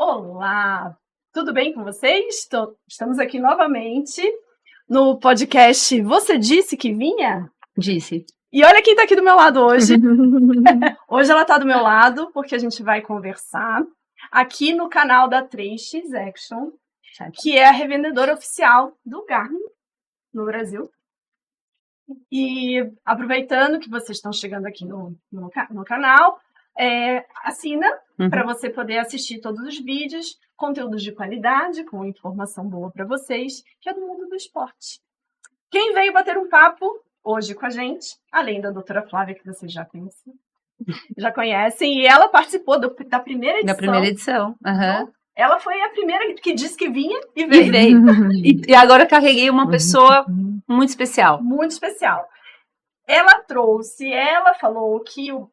Olá, tudo bem com vocês? Estamos aqui novamente no podcast Você Disse Que Vinha? Disse. E olha quem está aqui do meu lado hoje. Hoje ela está do meu lado porque a gente vai conversar aqui no canal da 3x Action, que é a revendedora oficial do Garmin no Brasil. E aproveitando que vocês estão chegando aqui no canal, assina para você poder assistir todos os vídeos, conteúdos de qualidade, com informação boa para vocês, que é do mundo do esporte. Quem veio bater um papo hoje com a gente, além da doutora Flávia, que vocês já conhecem, e ela participou da primeira edição. Da primeira edição, Então, ela foi a primeira que disse que vinha e veio. E agora eu carreguei uma pessoa muito especial. Muito especial. Ela falou que o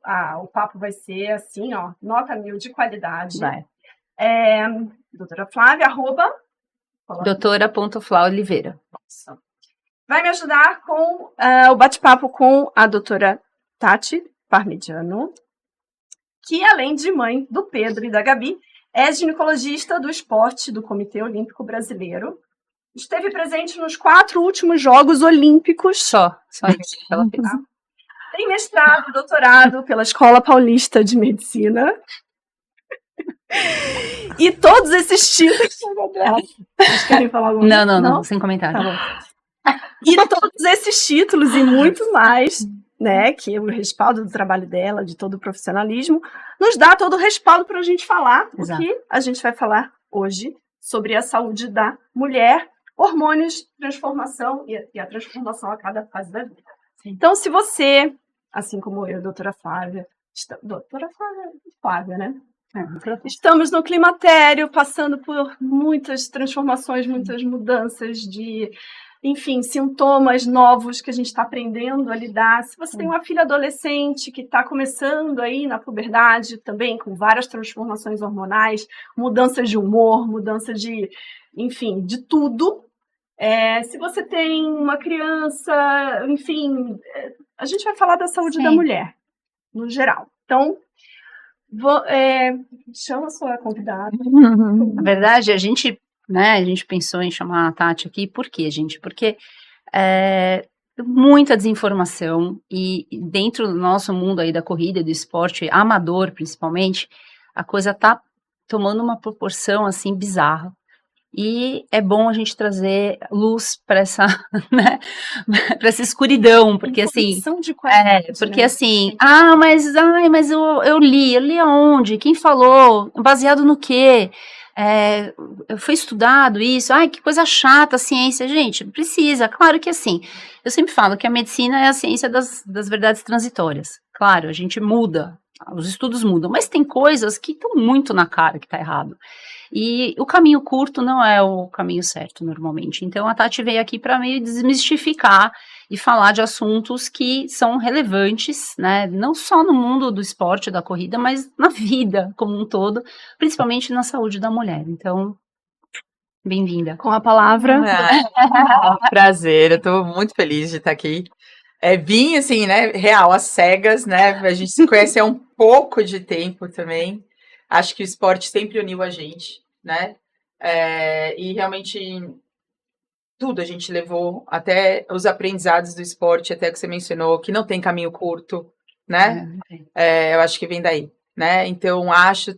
papo vai ser assim, ó, nota 1000 de qualidade. Vai. Doutora Flávia, doutora.flaoliveira. Vai me ajudar com o bate-papo com a doutora Tati Parmigiano, que além de mãe do Pedro e da Gabi, é ginecologista do esporte do Comitê Olímpico Brasileiro. Esteve presente nos 4 últimos Jogos Olímpicos. Só isso que ela fez. Tem mestrado e doutorado pela Escola Paulista de Medicina. E todos esses títulos... Vocês querem falar alguma coisa? Não, sem comentário. Tá bom. E todos esses títulos e muito mais, né, que o respaldo do trabalho dela, de todo o profissionalismo, nos dá todo o respaldo para a gente falar. Exato. O que a gente vai falar hoje sobre a saúde da mulher, hormônios, transformação e a transformação a cada fase da vida. Então, se você, assim como eu, doutora Flávia, Flávia, né? Estamos no climatério, passando por muitas transformações, muitas mudanças de, enfim, sintomas novos que a gente está aprendendo a lidar. Se você tem uma filha adolescente que está começando aí na puberdade também, com várias transformações hormonais, mudanças de humor, mudança de, enfim, de tudo. Se você tem uma criança, enfim, a gente vai falar da saúde da mulher, no geral. Então, chama a sua convidada. Na verdade, a gente pensou em chamar a Tati aqui, por quê, gente? Porque muita desinformação e dentro do nosso mundo aí da corrida, do esporte, amador principalmente, a coisa tá tomando uma proporção assim bizarra. E é bom a gente trazer luz para essa, né, para essa escuridão, porque assim, porque assim, mas eu li aonde? Quem falou? Baseado no quê? Foi estudado isso? Ai, que coisa chata a ciência, gente, precisa, claro que assim, eu sempre falo que a medicina é a ciência das verdades transitórias, claro, a gente muda, os estudos mudam, mas tem coisas que estão muito na cara que tá errado. E o caminho curto não é o caminho certo, normalmente. Então, a Tati veio aqui para meio desmistificar e falar de assuntos que são relevantes, né? Não só no mundo do esporte, da corrida, mas na vida como um todo, principalmente na saúde da mulher. Então, bem-vinda. Com a palavra. Prazer, eu estou muito feliz de estar aqui. Vim, assim, né, real, às cegas, né? A gente se conhece há um pouco de tempo também. Acho que o esporte sempre uniu a gente, né? E realmente tudo a gente levou, até os aprendizados do esporte, até que você mencionou, que não tem caminho curto, né? Eu acho que vem daí, né? Então, acho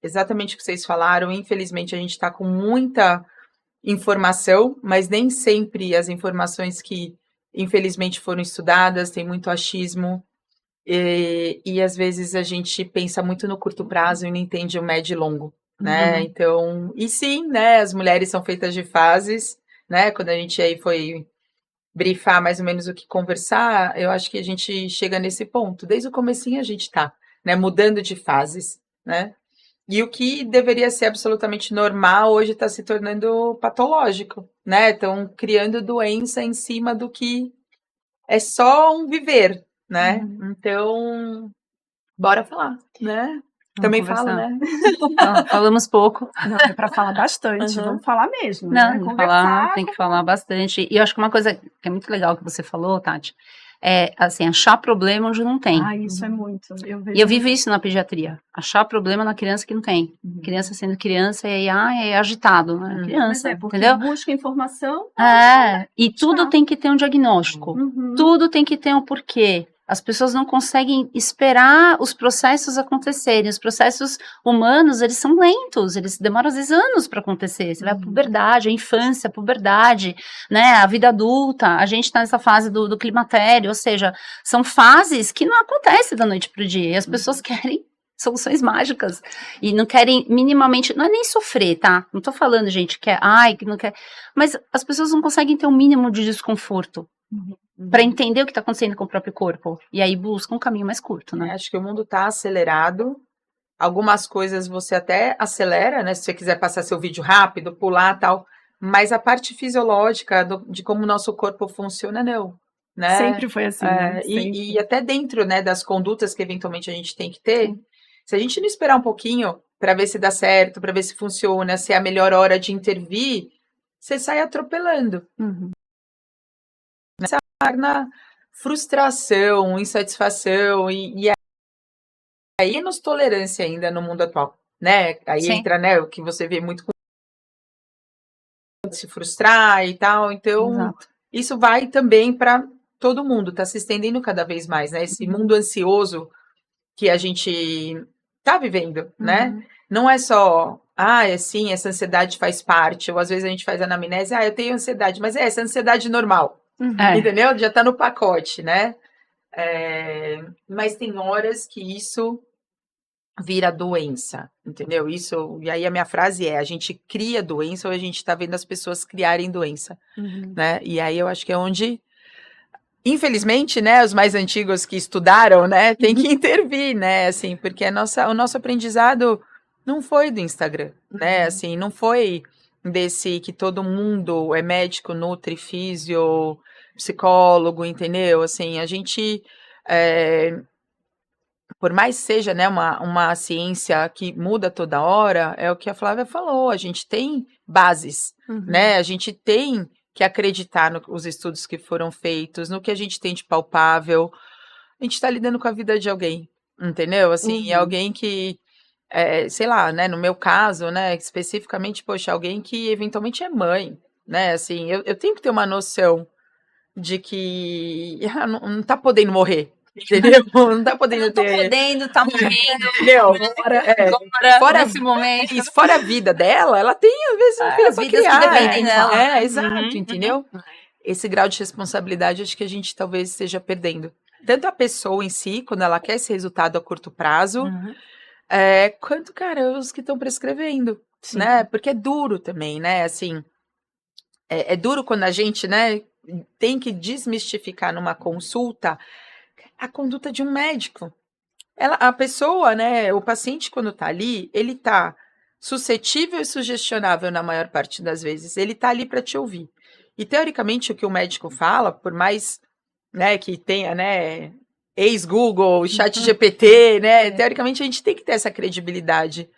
exatamente o que vocês falaram. Infelizmente, a gente está com muita informação, mas nem sempre as informações que, infelizmente, foram estudadas, tem muito achismo. E às vezes a gente pensa muito no curto prazo e não entende o médio e longo, né? Então, e sim, né? As mulheres são feitas de fases, né? Quando a gente aí foi brifar mais ou menos o que conversar, eu acho que a gente chega nesse ponto. Desde o comecinho a gente tá, né? Mudando de fases, né? E o que deveria ser absolutamente normal hoje está se tornando patológico, né? Estão criando doença em cima do que é só um viver, né? Então, bora falar, né? Também fala, né? Não, falamos pouco. Não, é para falar bastante, vamos falar mesmo. Não, né? tem que falar bastante. E eu acho que uma coisa que é muito legal que você falou, Tati, é, assim, achar problema onde não tem. Ah, isso é muito. Eu vejo E eu vivo isso na pediatria. Achar problema na criança que não tem. Criança sendo criança e aí, é agitado, né? Uhum. Mas Criança, é, porque entendeu? busca informação. E tudo tem que ter um diagnóstico. Uhum. Tudo tem que ter um porquê. As pessoas não conseguem esperar os processos acontecerem. Os processos humanos, eles são lentos, eles demoram às vezes anos para acontecer. Você vai à puberdade, a infância, a puberdade, né, a vida adulta, a gente está nessa fase do climatério, ou seja, são fases que não acontecem da noite para o dia. E as pessoas querem soluções mágicas e não querem minimamente, não é nem sofrer, tá? Não tô falando, gente, que é, que não quer, mas as pessoas não conseguem ter um mínimo de desconforto para entender o que está acontecendo com o próprio corpo. E aí busca um caminho mais curto, né? Acho que o mundo está acelerado. Algumas coisas você até acelera, né? Se você quiser passar seu vídeo rápido, pular tal. Mas a parte fisiológica de como o nosso corpo funciona, não. Né? Sempre foi assim, né? E até dentro, né, das condutas que eventualmente a gente tem que ter, se a gente não esperar um pouquinho para ver se dá certo, para ver se funciona, se é a melhor hora de intervir, você sai atropelando. Na frustração, insatisfação e aí menos tolerância ainda no mundo atual, né? Aí Sim. entra, né, o que você vê muito se frustrar e tal. Então, Exato. isso vai também para todo mundo, tá se estendendo cada vez mais, né? Esse mundo ansioso que a gente tá vivendo, né? Não é só, assim, essa ansiedade faz parte, ou às vezes a gente faz anamnese, eu tenho ansiedade, mas essa ansiedade normal. Entendeu? Já tá no pacote, né? Mas tem horas que isso vira doença, entendeu? Isso, e aí a minha frase é, a gente cria doença ou a gente tá vendo as pessoas criarem doença, né? E aí eu acho que é onde, infelizmente, né, os mais antigos que estudaram, né, tem que intervir, né, assim, porque o nosso aprendizado não foi do Instagram, né, assim, não foi desse que todo mundo é médico, nutri, físio, psicólogo, entendeu? Assim, a gente, por mais seja, né, uma ciência que muda toda hora, é o que a Flávia falou, a gente tem bases, né, a gente tem que acreditar nos estudos que foram feitos, no que a gente tem de palpável, a gente está lidando com a vida de alguém, entendeu? Assim, é alguém que, sei lá, né, no meu caso, né, especificamente, poxa, alguém que eventualmente é mãe, né, assim, eu tenho que ter uma noção de que não tá podendo morrer, entendeu? Não tá podendo ter... tá morrendo, Entendeu? fora esse momento. Isso, fora a vida dela, ela tem, às vezes, um filho As pra vidas que criar. dependem dela. Exato, entendeu? Esse grau de responsabilidade, acho que a gente talvez esteja perdendo. Tanto a pessoa em si, quando ela quer esse resultado a curto prazo, quanto, cara, os que estão prescrevendo, né? Porque é duro também, né? Assim, é duro quando a gente, né, tem que desmistificar numa consulta a conduta de um médico. A pessoa, né, o paciente, quando tá ali, ele tá suscetível e sugestionável na maior parte das vezes. Ele tá ali para te ouvir. E, teoricamente, o que o médico fala, por mais, né, que tenha, né, ex-Google, ChatGPT, né, teoricamente a gente tem que ter essa credibilidade.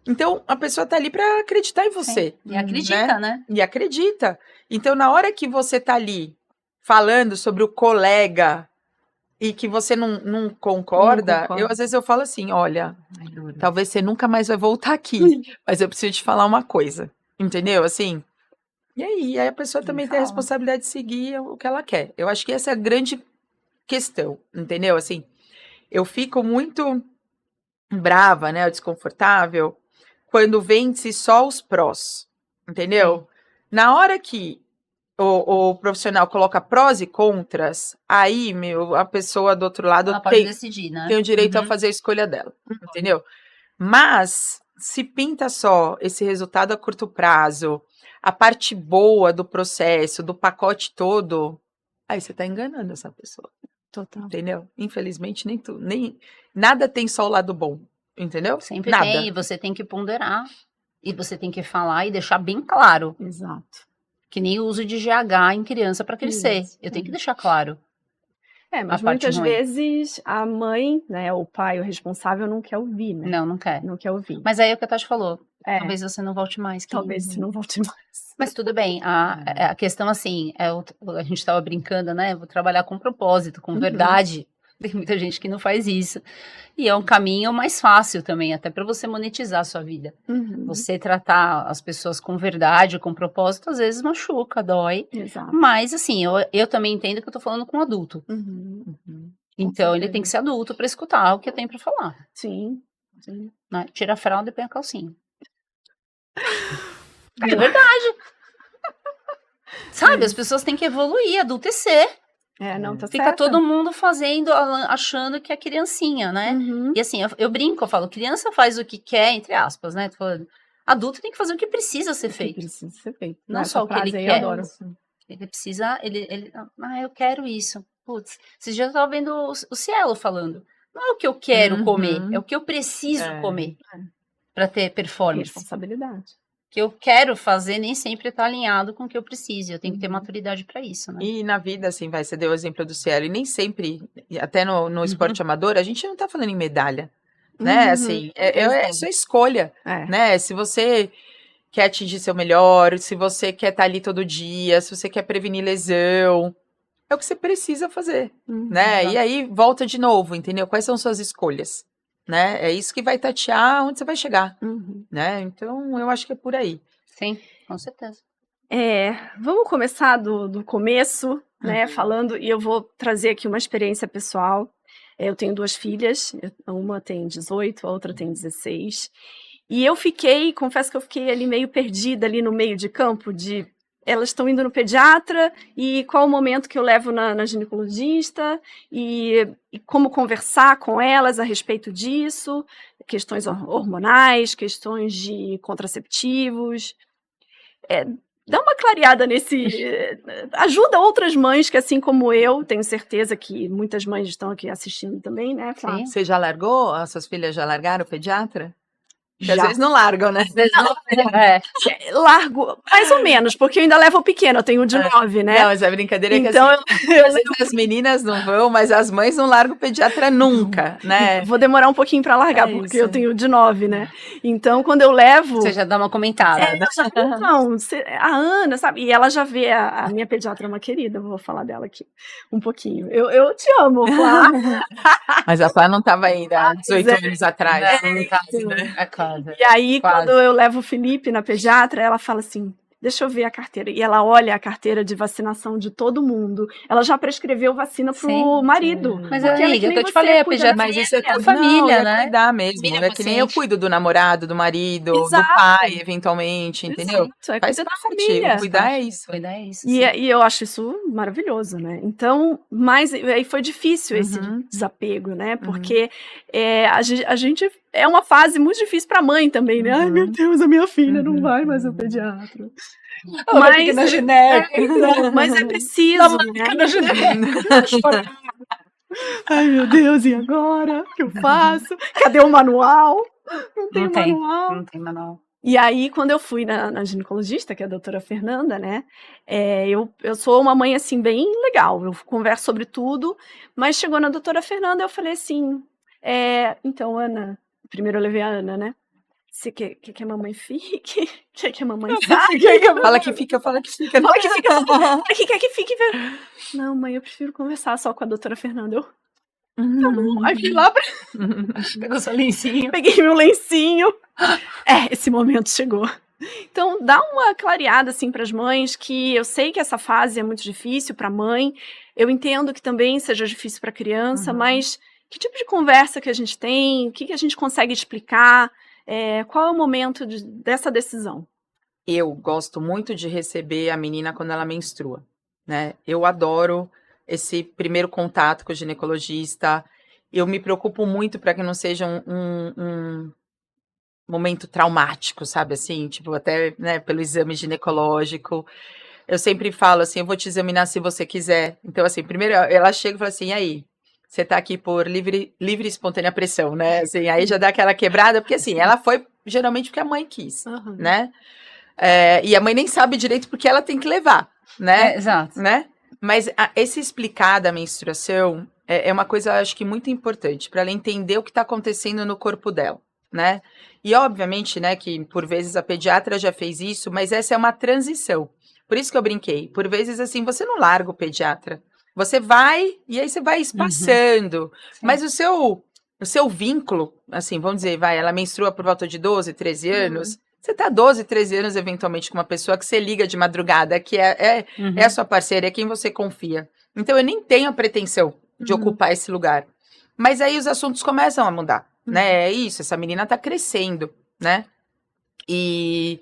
Então, a pessoa tá ali para acreditar em você. E acredita, né? E acredita. Então, na hora que você tá ali falando sobre o colega e que você não concorda, às vezes eu falo assim, olha, talvez você nunca mais vai voltar aqui, mas eu preciso te falar uma coisa, entendeu? Assim, e aí a pessoa também tem a responsabilidade de seguir o que ela quer. Eu acho que essa é a grande questão, entendeu? Assim, eu fico muito brava, né, desconfortável, quando vende-se só os prós, entendeu? Na hora que o profissional coloca prós e contras, aí, a pessoa do outro lado Ela pode decidir, né? tem o direito a fazer a escolha dela, entendeu? Mas, se pinta só esse resultado a curto prazo, a parte boa do processo, do pacote todo, aí você tá enganando essa pessoa. Total. Entendeu? Infelizmente, nem nada tem só o lado bom, entendeu? Sempre nada. tem, e você tem que ponderar, e você tem que falar e deixar bem claro. Exato. Que nem o uso de GH em criança para crescer. Eu tenho que deixar claro. Mas muitas vezes a mãe, né, o pai, o responsável, não quer ouvir, né? Não quer. Não quer ouvir. Mas aí é o que a Tati falou. talvez você não volte mais. Talvez você não volte mais. Mas tudo bem, a questão assim, a gente estava brincando, né? Vou trabalhar com propósito, com verdade. Tem muita gente que não faz isso. E é um caminho mais fácil também, até para você monetizar a sua vida. Você tratar as pessoas com verdade, com propósito, às vezes machuca, dói. Exato. Mas, assim, eu também entendo que eu tô falando com um adulto. Então, ele certeza. tem que ser adulto para escutar o que eu tenho para falar. Sim. Sim. Né? Tira a fralda e põe a calcinha. É verdade. Sabe, as pessoas têm que evoluir, adultecer. Não, tá Fica certo. todo mundo fazendo, achando que é criancinha, né? E assim, eu brinco, eu falo, criança faz o que quer, entre aspas, né? Tô falando, adulto tem que fazer o que precisa ser feito. Precisa ser feito. Não Essa só o que ele frase aí quer. eu adoro. Ele precisa, eu quero isso. Putz, esses dias eu tava vendo o Cielo falando. Não é o que eu quero comer, é o que eu preciso comer para ter performance. Responsabilidade. O que eu quero fazer nem sempre está alinhado com o que eu preciso. Eu tenho que ter maturidade para isso, né? E na vida, assim, você deu o exemplo do Cielo, e nem sempre, até no esporte amador, a gente não tá falando em medalha, né? Assim, é sua escolha, né? Se você quer atingir seu melhor, se você quer estar ali todo dia, se você quer prevenir lesão, é o que você precisa fazer, né? E aí, volta de novo, entendeu? Quais são suas escolhas, né? É isso que vai tatear onde você vai chegar, né? Então, eu acho que é por aí. Sim, com certeza. Vamos começar do começo, né? Falando, e eu vou trazer aqui uma experiência pessoal. Eu tenho 2 filhas, uma tem 18, a outra tem 16. E confesso que eu fiquei ali meio perdida ali no meio de campo, elas estão indo no pediatra, e qual o momento que eu levo na ginecologista, e como conversar com elas a respeito disso, questões hormonais, questões de contraceptivos. Dá uma clareada ajuda outras mães que, assim como eu, tenho certeza que muitas mães estão aqui assistindo também, né, Flávia? Você já largou? As suas filhas já largaram o pediatra? Porque Já. às vezes não largam, né? Largo, mais ou menos, porque eu ainda levo o pequeno, eu tenho o de 9, né? Não, mas a brincadeira é que Então, assim, às vezes as meninas não vão, mas as mães não largam o pediatra nunca, né? Vou demorar um pouquinho para largar, porque eu tenho o de 9, né? Então, quando eu levo... Você já dá uma comentada. Não, a Ana, sabe? E ela já vê, a minha pediatra é uma querida, vou falar dela aqui um pouquinho. Eu te amo, Flá. Mas a Flá não estava ainda há 18 anos atrás. Não, né? É quase. E aí, Quase. quando eu levo o Felipe na pediatra, ela fala assim, deixa eu ver a carteira. E ela olha a carteira de vacinação de todo mundo. Ela já prescreveu vacina pro marido. Mas, porque ela é amiga, que nem eu te você, falei, a cuida pediatra, da Mas isso é a família, né? cuidar mesmo. Família É que nem eu paciente. cuido do namorado, do marido, do Exato. pai, eventualmente, entendeu? Exato, Faz cuida da parte. família. Cuidar é isso. Cuidar é isso. E eu acho isso maravilhoso, né? Então, mas aí foi difícil esse desapego, né? Porque a gente é uma fase muito difícil para a mãe também, né? Ai, meu Deus, a minha filha não vai mais ao pediatra. Mas na gineco. Mas é preciso, né? Ai, meu Deus, e agora? O que eu faço? Cadê o manual? Não tem manual. Não tem manual. E aí, quando eu fui na ginecologista, que é a doutora Fernanda, né, eu sou uma mãe, assim, bem legal, eu converso sobre tudo, mas chegou na doutora Fernanda, eu falei assim, então, Ana, primeiro eu levei a Ana, né, você quer que a mamãe fique? Quer que a mamãe saia? Fala que fica, fala que fica. Fala que fica, fala que quer que fique. Não, mãe, eu prefiro conversar só com a doutora Fernanda, tá bom. Aí fui lá, Pegou seu lencinho. peguei meu lencinho. Esse momento chegou. Então, dá uma clareada, assim, para as mães, que eu sei que essa fase é muito difícil para a mãe, eu entendo que também seja difícil para a criança, mas que tipo de conversa que a gente tem, o que a gente consegue explicar, qual é o momento dessa decisão? Eu gosto muito de receber a menina quando ela menstrua, né? Eu adoro esse primeiro contato com o ginecologista. Eu me preocupo muito para que não seja um momento traumático, sabe assim? Tipo, até, né, pelo exame ginecológico. Eu sempre falo assim, eu vou te examinar se você quiser. Então, assim, primeiro ela chega e fala assim, e aí? Você tá aqui por livre e espontânea pressão, né? Assim, aí já dá aquela quebrada, porque assim, ela foi geralmente porque a mãe quis, né? E a mãe nem sabe direito porque ela tem que levar, né? Exato. Né? Mas esse explicar da menstruação é uma coisa, acho que muito importante, para ela entender o que está acontecendo no corpo dela, né? E obviamente, né, que por vezes a pediatra já fez isso, mas essa é uma transição. Por isso que eu brinquei. Por vezes, assim, você não larga o pediatra. Você vai e aí você vai espaçando. Mas o seu vínculo, assim, vamos dizer, ela menstrua por volta de 12, 13 anos. Você tá 12, 13 anos, eventualmente, com uma pessoa que você liga de madrugada, que é a sua parceira, é quem você confia. Então, eu nem tenho a pretensão de ocupar esse lugar. Mas aí os assuntos começam a mudar, né? É isso, essa menina tá crescendo, né? E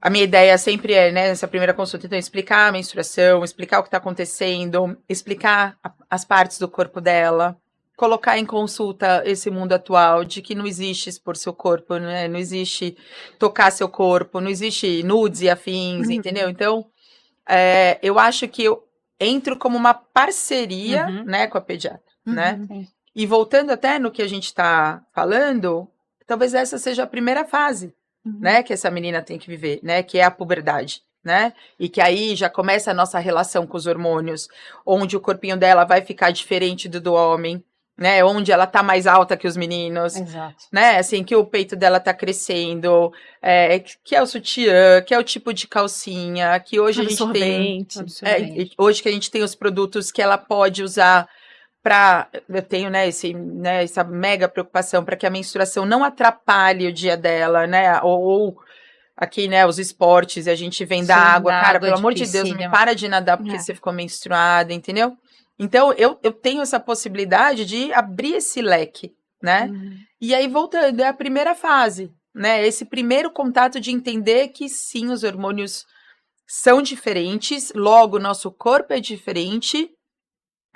a minha ideia sempre é, né, nessa primeira consulta, então, explicar a menstruação, explicar o que tá acontecendo, explicar as partes do corpo dela, colocar em consulta esse mundo atual de que não existe expor seu corpo, né? Não existe tocar seu corpo, não existe nudes e afins, entendeu? Então, eu acho que eu entro como uma parceria, né, com a pediatra, né? Sim. E voltando até no que a gente está falando, talvez essa seja a primeira fase, né, que essa menina tem que viver, né, que é a puberdade, né? E que aí já começa a nossa relação com os hormônios, onde o corpinho dela vai ficar diferente do homem, né? Onde ela tá mais alta que os meninos, Exato. né? Assim, que o peito dela tá crescendo, que é o sutiã, que é o tipo de calcinha, que hoje a gente tem. Absorvente. Hoje que a gente tem os produtos que ela pode usar eu tenho, né, essa mega preocupação para que a menstruação não atrapalhe o dia dela, né? Ou aqui, né, os esportes, e a gente vem da Sim, água, da cara, água pelo de amor de Deus, não me piscina. para de nadar porque você ficou menstruada, entendeu? Então, eu tenho essa possibilidade de abrir esse leque, né? E aí, voltando, é a primeira fase, né? Esse primeiro contato de entender que sim, os hormônios são diferentes, logo, o nosso corpo é diferente,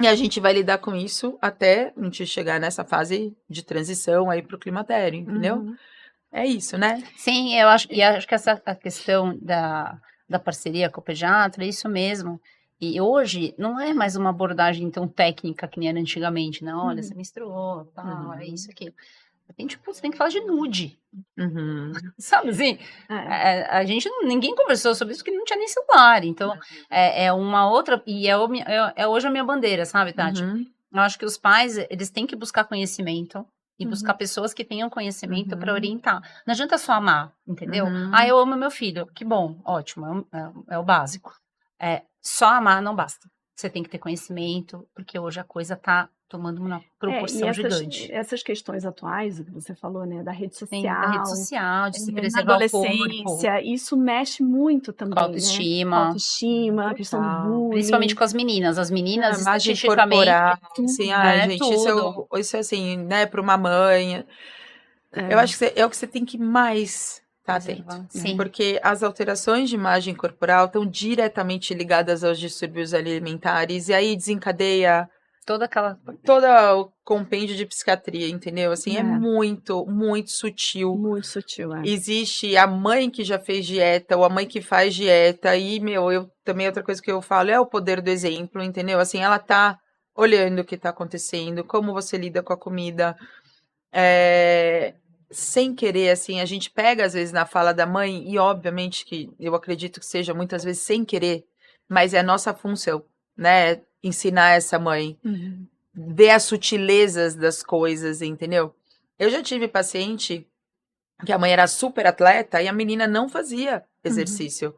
e a gente vai lidar com isso até a gente chegar nessa fase de transição aí para o climatério, entendeu? É isso, né? Sim, eu acho, e acho que essa a questão da parceria com o pediatra, é isso mesmo. E hoje não é mais uma abordagem tão técnica que nem era antigamente, né? Olha, você menstruou, tal, é isso aqui. Você tem que falar de nude, sabe assim? A gente, ninguém conversou sobre isso porque não tinha nem celular, então é uma outra, e é hoje a minha bandeira, sabe, Tati? Eu acho que os pais, eles têm que buscar conhecimento e buscar pessoas que tenham conhecimento para orientar. Não adianta só amar, entendeu? Ah, eu amo meu filho, que bom, ótimo, é o básico. Só amar não basta. Você tem que ter conhecimento, porque hoje a coisa tá tomando uma proporção gigante. Essas questões atuais, o que você falou, né, da rede Tem da rede social, de se na preservar o corpo, adolescência, isso mexe muito também, com a né? autoestima, Autoestima, a questão do bullying. principalmente com as meninas. As meninas, imagem estatisticamente, corporal, assim, gente, tudo. isso é assim, né, para uma mãe, eu acho que é o que você tem que mais estar atento. Sim. Porque as alterações de imagem corporal estão diretamente ligadas aos distúrbios alimentares, e aí desencadeia todo o compêndio de psiquiatria, entendeu? Assim, é muito, muito sutil. Muito sutil, Existe a mãe que já fez dieta, ou a mãe que faz dieta, e, eu também, outra coisa que eu falo é o poder do exemplo, entendeu? Assim, ela tá olhando o que tá acontecendo, como você lida com a comida, sem querer, assim, a gente pega, às vezes, na fala da mãe, e obviamente que eu acredito que seja muitas vezes sem querer, mas é a nossa função, né? Ensinar essa mãe, ver as sutilezas das coisas, entendeu? Eu já tive paciente que a mãe era super atleta e a menina não fazia exercício.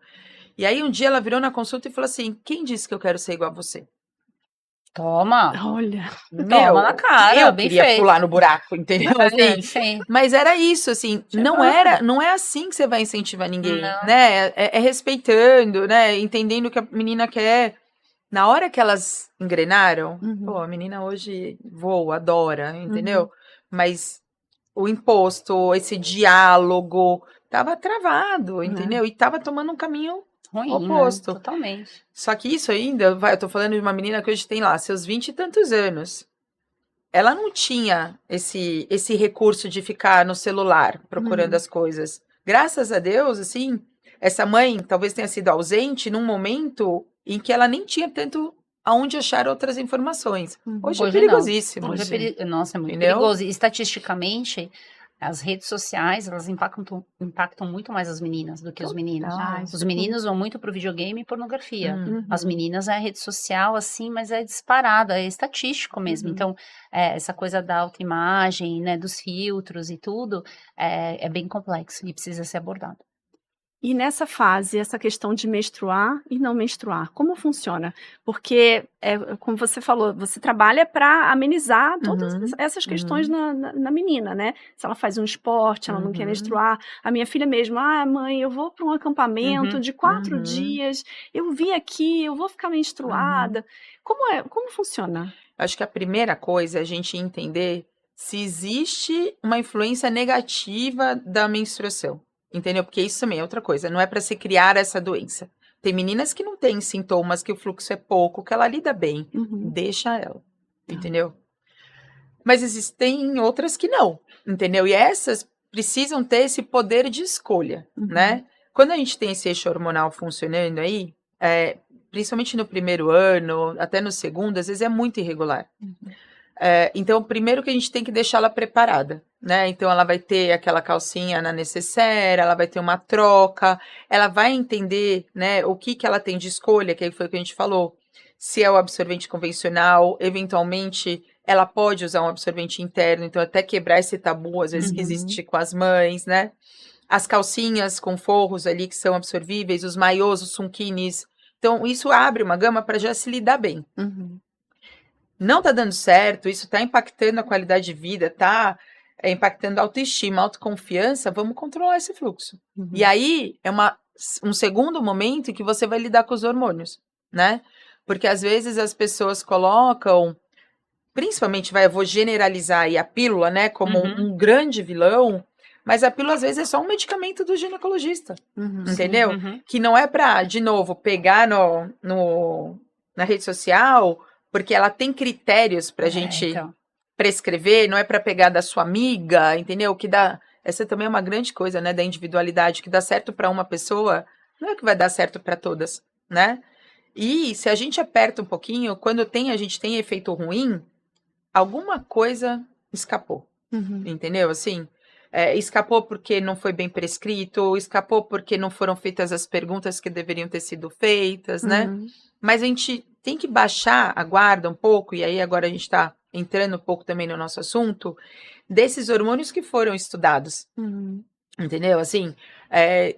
E aí um dia ela virou na consulta e falou assim: quem disse que eu quero ser igual a você? Toma! Olha, Toma na cara, eu bem queria feito. pular no buraco, entendeu? Assim, mas era isso, assim, não é assim que você vai incentivar ninguém, né? É respeitando, né? Entendendo o que a menina quer. Na hora que elas engrenaram, pô, a menina hoje voa, adora, entendeu? Mas o imposto, esse diálogo, tava travado, entendeu? E tava tomando um caminho ruim, oposto. né? Totalmente. Só que isso ainda, eu tô falando de uma menina que hoje tem lá seus 20 e tantos anos. Ela não tinha esse recurso de ficar no celular procurando as coisas. Graças a Deus, assim, essa mãe talvez tenha sido ausente num momento em que ela nem tinha tanto aonde achar outras informações. Hoje é perigosíssimo. Nossa, é muito entendeu? perigoso. E estatisticamente, As redes sociais, elas impactam muito mais as meninas do que os meninos. Total. Os meninos vão muito pro videogame e pornografia. Uhum. As meninas é a rede social, assim, mas é disparada, é estatístico mesmo. Uhum. Então, essa coisa da autoimagem, né, dos filtros e tudo, é bem complexo e precisa ser abordado. E nessa fase, essa questão de menstruar e não menstruar, como funciona? Porque, como você falou, você trabalha para amenizar todas Uhum, essas questões na menina, né? Se ela faz um esporte, ela não quer uhum. menstruar. A minha filha mesmo: "Ah, mãe, eu vou para um acampamento Uhum, de 4 uhum. dias, eu vi aqui, eu vou ficar menstruada". Como funciona? Acho que a primeira coisa é a gente entender se existe uma influência negativa da menstruação, entendeu? Porque isso também é outra coisa, não é para se criar essa doença. Tem meninas que não têm sintomas, que o fluxo é pouco, que ela lida bem, Uhum. deixa ela, Tá. entendeu? Mas existem outras que não, entendeu? E essas precisam ter esse poder de escolha, né? Quando a gente tem esse eixo hormonal funcionando aí, principalmente no primeiro ano, até no segundo, às vezes é muito irregular. Então, primeiro que a gente tem que deixá-la preparada, né? Então, ela vai ter aquela calcinha na necessaire, ela vai ter uma troca, ela vai entender, né, o que ela tem de escolha, que foi o que a gente falou. Se é o absorvente convencional, eventualmente ela pode usar um absorvente interno, então até quebrar esse tabu, às vezes, que existe com as mães, né? As calcinhas com forros ali que são absorvíveis, os maiôs, os sunquines. Então, isso abre uma gama para já se lidar bem. Não tá dando certo, isso tá impactando a qualidade de vida, tá impactando a autoestima, a autoconfiança, vamos controlar esse fluxo. E aí é um segundo momento em que você vai lidar com os hormônios, né? Porque às vezes as pessoas colocam, principalmente, eu vou generalizar aí a pílula, né, como um grande vilão, mas a pílula às vezes é só um medicamento do ginecologista, entendeu? Uhum. Que não é para, de novo, pegar na rede social, porque ela tem critérios pra gente Então, prescrever, não é para pegar da sua amiga, entendeu? Que dá, essa também é uma grande coisa, né, da individualidade, que dá certo para uma pessoa, não é que vai dar certo para todas, né? E se a gente aperta um pouquinho, quando a gente tem efeito ruim, alguma coisa escapou, entendeu? Assim, escapou porque não foi bem prescrito, escapou porque não foram feitas as perguntas que deveriam ter sido feitas, né? Mas a gente tem que baixar a guarda um pouco, e aí agora a gente está entrando um pouco também no nosso assunto, desses hormônios que foram estudados. Entendeu? Assim,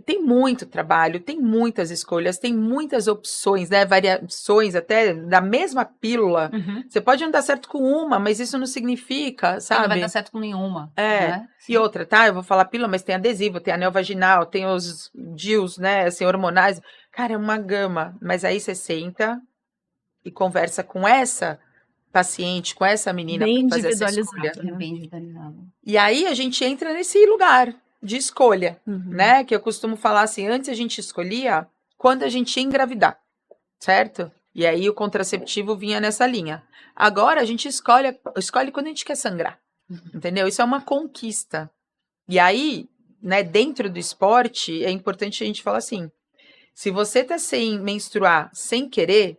tem muito trabalho, tem muitas escolhas, tem muitas opções, né? Variações até da mesma pílula. Você pode não dar certo com uma, mas isso não significa, não sabe? vai dar certo com nenhuma. É. Né? E outra, tá? Eu vou falar pílula, mas tem adesivo, tem anel vaginal, tem os DIUs, né? Assim, hormonais. Cara, é uma gama. Mas aí você senta e conversa com essa paciente, com essa menina Bem para fazer essa escolha. individualizado, né? Bem individualizado. E aí a gente entra nesse lugar de escolha, né? Que eu costumo falar assim, antes a gente escolhia quando a gente ia engravidar, certo? E aí o contraceptivo vinha nessa linha. Agora a gente escolhe quando a gente quer sangrar, entendeu? Isso é uma conquista. E aí, né, dentro do esporte, é importante a gente falar assim, se você tá sem menstruar sem querer,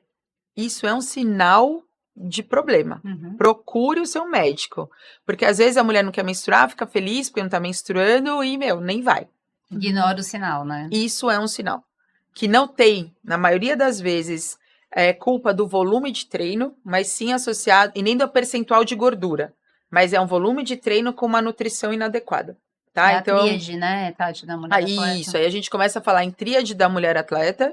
isso é um sinal de problema. Procure o seu médico. Porque às vezes a mulher não quer menstruar, fica feliz porque não tá menstruando e, nem vai. Ignora o sinal, né? Isso é um sinal. Que não tem, na maioria das vezes, culpa do volume de treino, mas sim associado, e nem do percentual de gordura. Mas é um volume de treino com uma nutrição inadequada. Tá? É Então, a tríade, né, Tati, da mulher atleta. isso, aí a gente começa a falar em tríade da mulher atleta,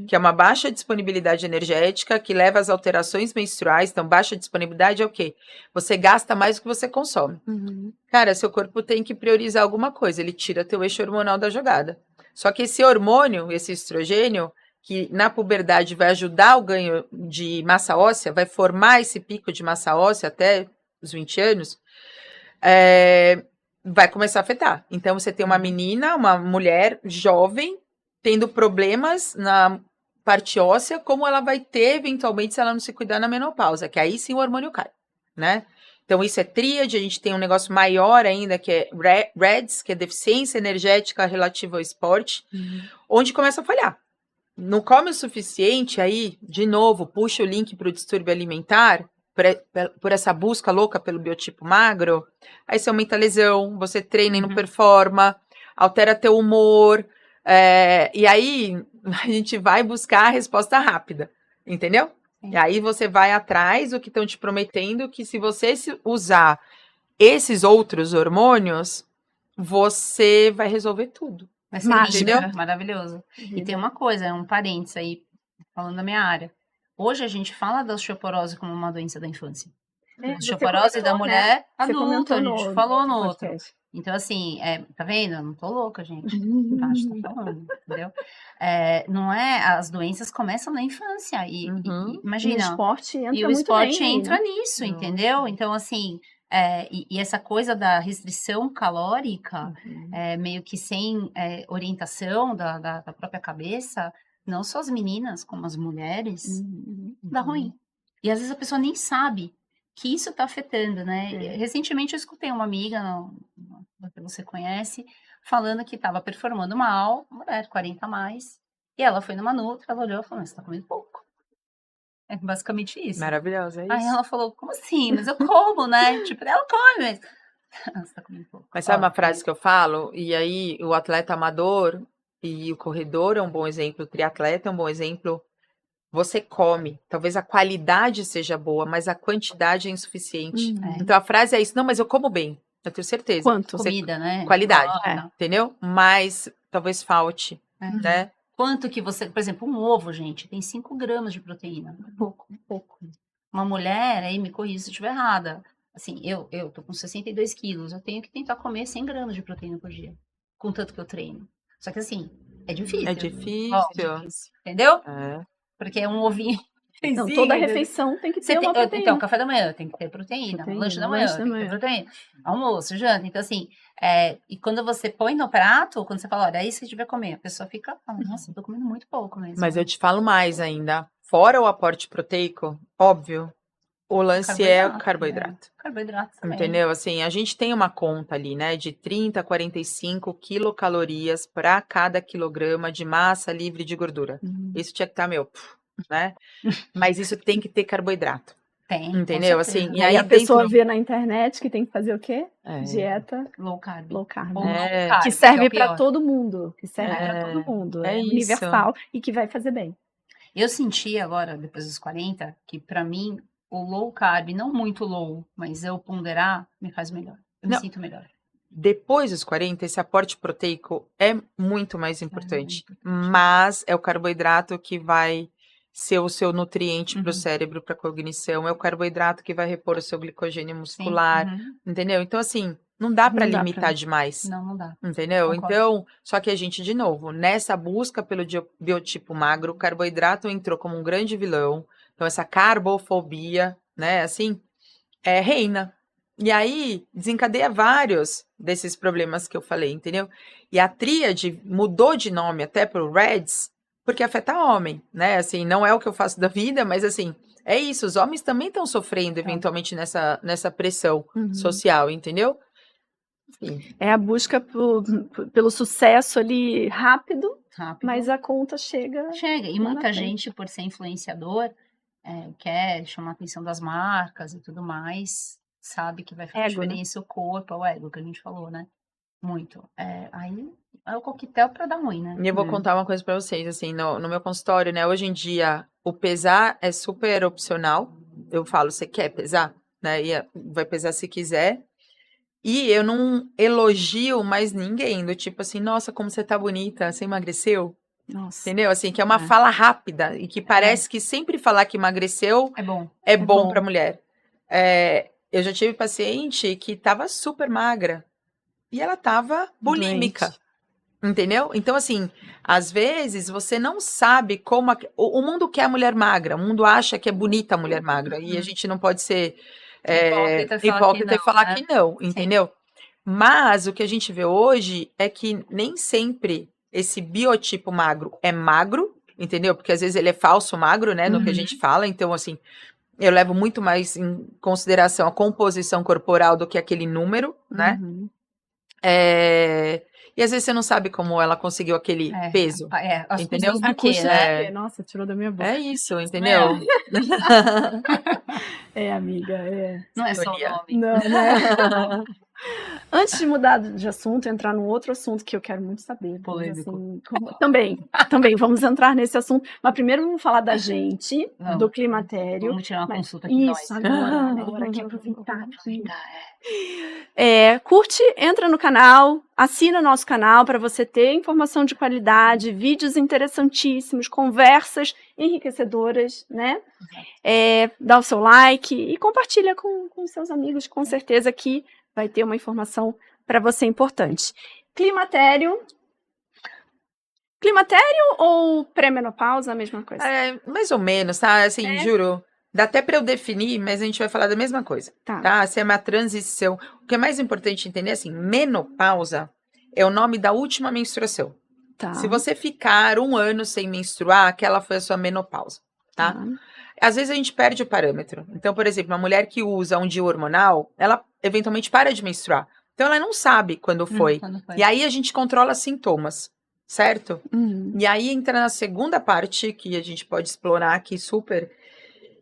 que é uma baixa disponibilidade energética, que leva às alterações menstruais. Então, baixa disponibilidade é o quê? Você gasta mais do que você consome. Cara, seu corpo tem que priorizar alguma coisa, ele tira teu eixo hormonal da jogada. Só que esse hormônio, esse estrogênio, que na puberdade vai ajudar o ganho de massa óssea, vai formar esse pico de massa óssea até os 20 anos, vai começar a afetar. Então, você tem uma menina, uma mulher jovem, tendo problemas na parte óssea, como ela vai ter, eventualmente, se ela não se cuidar na menopausa, que aí sim o hormônio cai, né? Então, isso é tríade, a gente tem um negócio maior ainda, que é REDS, que é deficiência energética relativa ao esporte, onde começa a falhar. Não come o suficiente, aí, de novo, puxa o link para o distúrbio alimentar, por essa busca louca pelo biotipo magro, aí você aumenta a lesão, você treina e não performa, altera teu humor, e aí a gente vai buscar a resposta rápida, entendeu? Sim. E aí você vai atrás do que estão te prometendo, que se você usar esses outros hormônios, você vai resolver tudo. Vai ser Mágica. lindo, maravilhoso. E tem uma coisa, um parênteses aí, falando da minha área. Hoje a gente fala da osteoporose como uma doença da infância. A osteoporose da mulher adulta, a gente falou no outro. Então, assim, tá vendo? Eu não tô louca, gente. A gente tá falando, entendeu? Não é, as doenças começam na infância. E E o imagina, esporte entra e o muito esporte bem aí, entra né? nisso, entendeu? Então, assim, e essa coisa da restrição calórica, meio que sem orientação da própria cabeça, não só as meninas, como as mulheres, dá ruim. E às vezes a pessoa nem sabe que isso está afetando, né? Recentemente eu escutei uma amiga, que você conhece, falando que estava performando mal, mulher, 40 a mais, e ela foi numa nutra, ela olhou e falou, você tá comendo pouco. É basicamente isso. Maravilhoso, é isso. Aí ela falou, como assim? Mas eu como, né? Tipo, ela come, mas você tá comendo pouco. Mas sabe uma frase que eu falo? E aí, o atleta amador e o corredor é um bom exemplo, o triatleta é um bom exemplo. Você come, talvez a qualidade seja boa, mas a quantidade é insuficiente. Então a frase é isso, não, mas eu como bem, eu tenho certeza. Quanto? Comida, né? Qualidade, Não. entendeu? Mas talvez falte, né? Quanto que você, por exemplo, um ovo, gente, tem 5 gramas de proteína. Pouco. Uma mulher, aí me corrija se eu estiver errada. Assim, eu tô com 62 quilos, eu tenho que tentar comer 100 gramas de proteína por dia, com tanto que eu treino. Só que assim, é difícil. É difícil. Entendeu? É. Porque é um ovinho. Não, toda refeição tem que ter uma proteína. Então, café da manhã tem que ter proteína, lanche da manhã tem que ter proteína, almoço, janta. Então, assim, e quando você põe no prato, quando você fala, olha, é isso que a gente vai comer, a pessoa fica, nossa, eu tô comendo muito pouco mesmo. Mas eu te falo mais ainda, fora o aporte proteico, óbvio, o lance é o carboidrato. Carboidrato também. Entendeu? Assim, a gente tem uma conta ali, né, de 30 a 45 quilocalorias para cada quilograma de massa livre de gordura. Isso tinha que estar, né? Mas isso tem que ter carboidrato. Tem. Entendeu? Assim, E aí a pessoa vê na internet que tem que fazer o quê? Dieta low carb. Low carb. Ou low carb, que serve para todo mundo. Que serve para todo mundo. É universal e que vai fazer bem. Eu senti agora, depois dos 40, que para mim o low carb, não muito low, mas eu ponderar, me faz melhor. Eu me sinto melhor. Depois dos 40, esse aporte proteico é muito mais importante. Mas é o carboidrato que vai ser o seu nutriente para o cérebro, para a cognição. É o carboidrato que vai repor o seu glicogênio muscular. Entendeu? Então, assim, não dá para limitar demais. Não dá. Entendeu? Concordo. Então, só que a gente, de novo, nessa busca pelo biotipo magro, o carboidrato entrou como um grande vilão. Então, essa carbofobia, né, assim, reina. E aí, desencadeia vários desses problemas que eu falei, entendeu? E a tríade mudou de nome até para o REDS, porque afeta homem, né? Assim, não é o que eu faço da vida, mas assim, é isso. Os homens também estão sofrendo, eventualmente, nessa pressão social, entendeu? Enfim. É a busca pelo sucesso ali rápido, mas a conta chega. E muita gente, por ser influenciador, quer chamar a atenção das marcas e tudo mais, sabe que vai fazer diferença o corpo, o ego, que a gente falou, né? Muito. Aí é o coquetel pra dar ruim, né? E eu vou contar uma coisa pra vocês, assim, no meu consultório, né? Hoje em dia, o pesar é super opcional. Eu falo, você quer pesar? Né? E vai pesar se quiser. E eu não elogio mais ninguém, do tipo assim, nossa, como você tá bonita, você emagreceu? Nossa. Entendeu? Assim, que é uma fala rápida e que parece que sempre falar que emagreceu é bom pra mulher. Eu já tive paciente que tava super magra e ela tava bulímica. Doente. Entendeu? Então, assim, às vezes você não sabe como... O mundo quer a mulher magra, o mundo acha que é bonita a mulher magra e a gente não pode ser hipócrita e falar que não, entendeu? Mas o que a gente vê hoje é que nem sempre esse biotipo magro é magro, entendeu? Porque às vezes ele é falso magro, né, no que a gente fala. Então, assim, eu levo muito mais em consideração a composição corporal do que aquele número, né? E às vezes você não sabe como ela conseguiu aquele peso, entendeu? Nossa, tirou da minha boca. É isso, entendeu? Amiga, é. Não é só o Sintonia. nome. Não, né? Antes de mudar de assunto, entrar num outro assunto que eu quero muito saber. mas, Polêmico. assim, também vamos entrar nesse assunto. Mas primeiro vamos falar da gente, Vamos. do climatério. Vamos tirar uma Mas consulta que dói. isso, agora que aproveitar aqui. É. Curte, entra no canal, assina o nosso canal para você ter informação de qualidade, vídeos interessantíssimos, conversas enriquecedoras, né? Dá o seu like e compartilha com seus amigos, com certeza que vai ter uma informação para você importante. Climatério ou pré-menopausa, a mesma coisa? Mais ou menos, tá? Assim, juro. Dá até para eu definir, mas a gente vai falar da mesma coisa, tá? Se é uma transição. O que é mais importante entender, assim, menopausa é o nome da última menstruação. Tá. Se você ficar 1 ano sem menstruar, aquela foi a sua menopausa, tá? Às vezes a gente perde o parâmetro. Então, por exemplo, uma mulher que usa um DIU hormonal, ela eventualmente para de menstruar. Então, ela não sabe quando foi. E aí a gente controla sintomas, certo? E aí entra na segunda parte, que a gente pode explorar aqui super,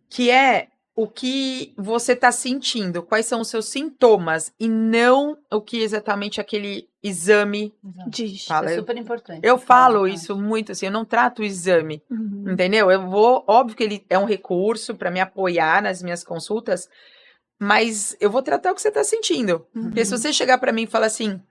que é o que você está sentindo, quais são os seus sintomas, e não o que exatamente aquele exame diz. fala. É super importante. Eu falo isso muito assim, eu não trato o exame, entendeu? Eu vou, óbvio que ele é um recurso para me apoiar nas minhas consultas, mas eu vou tratar o que você está sentindo. Porque se você chegar para mim e falar assim,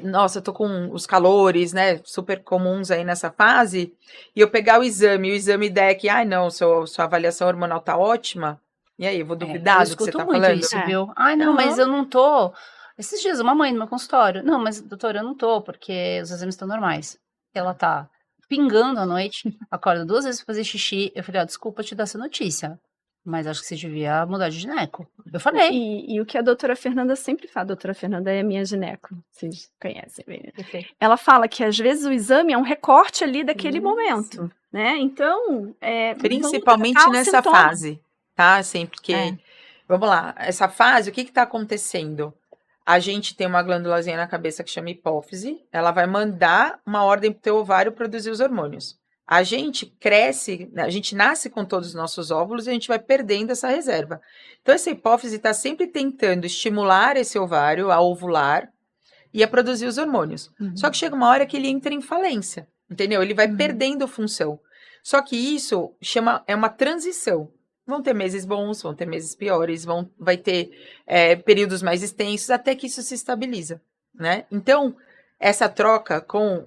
nossa, eu tô com os calores, né, super comuns aí nessa fase, e eu pegar o exame der que, não, sua avaliação hormonal tá ótima, e aí, eu vou duvidar do que você tá muito falando? isso, viu? Ai, não, mas eu não tô. Esses dias, uma mãe no meu consultório, não, mas doutora, eu não tô, porque os exames estão normais. Ela tá pingando à noite, acorda 2 vezes pra fazer xixi. Eu falei, desculpa te dar essa notícia, mas acho que você devia mudar de gineco. Eu falei. E o que a doutora Fernanda sempre fala, a doutora Fernanda é minha gineco, vocês conhecem bem. Ela fala que às vezes o exame é um recorte ali daquele momento, né? Então, principalmente nessa fase, tá? Assim, porque, vamos lá, essa fase, o que tá acontecendo? A gente tem uma glândulazinha na cabeça que chama hipófise, ela vai mandar uma ordem pro teu ovário produzir os hormônios. A gente cresce, a gente nasce com todos os nossos óvulos e a gente vai perdendo essa reserva. Então, essa hipófise está sempre tentando estimular esse ovário a ovular e a produzir os hormônios. Só que chega uma hora que ele entra em falência, entendeu? Ele vai perdendo função. Só que isso é uma transição. Vão ter meses bons, vão ter meses piores, vai ter períodos mais extensos, até que isso se estabiliza, né? Então, essa troca com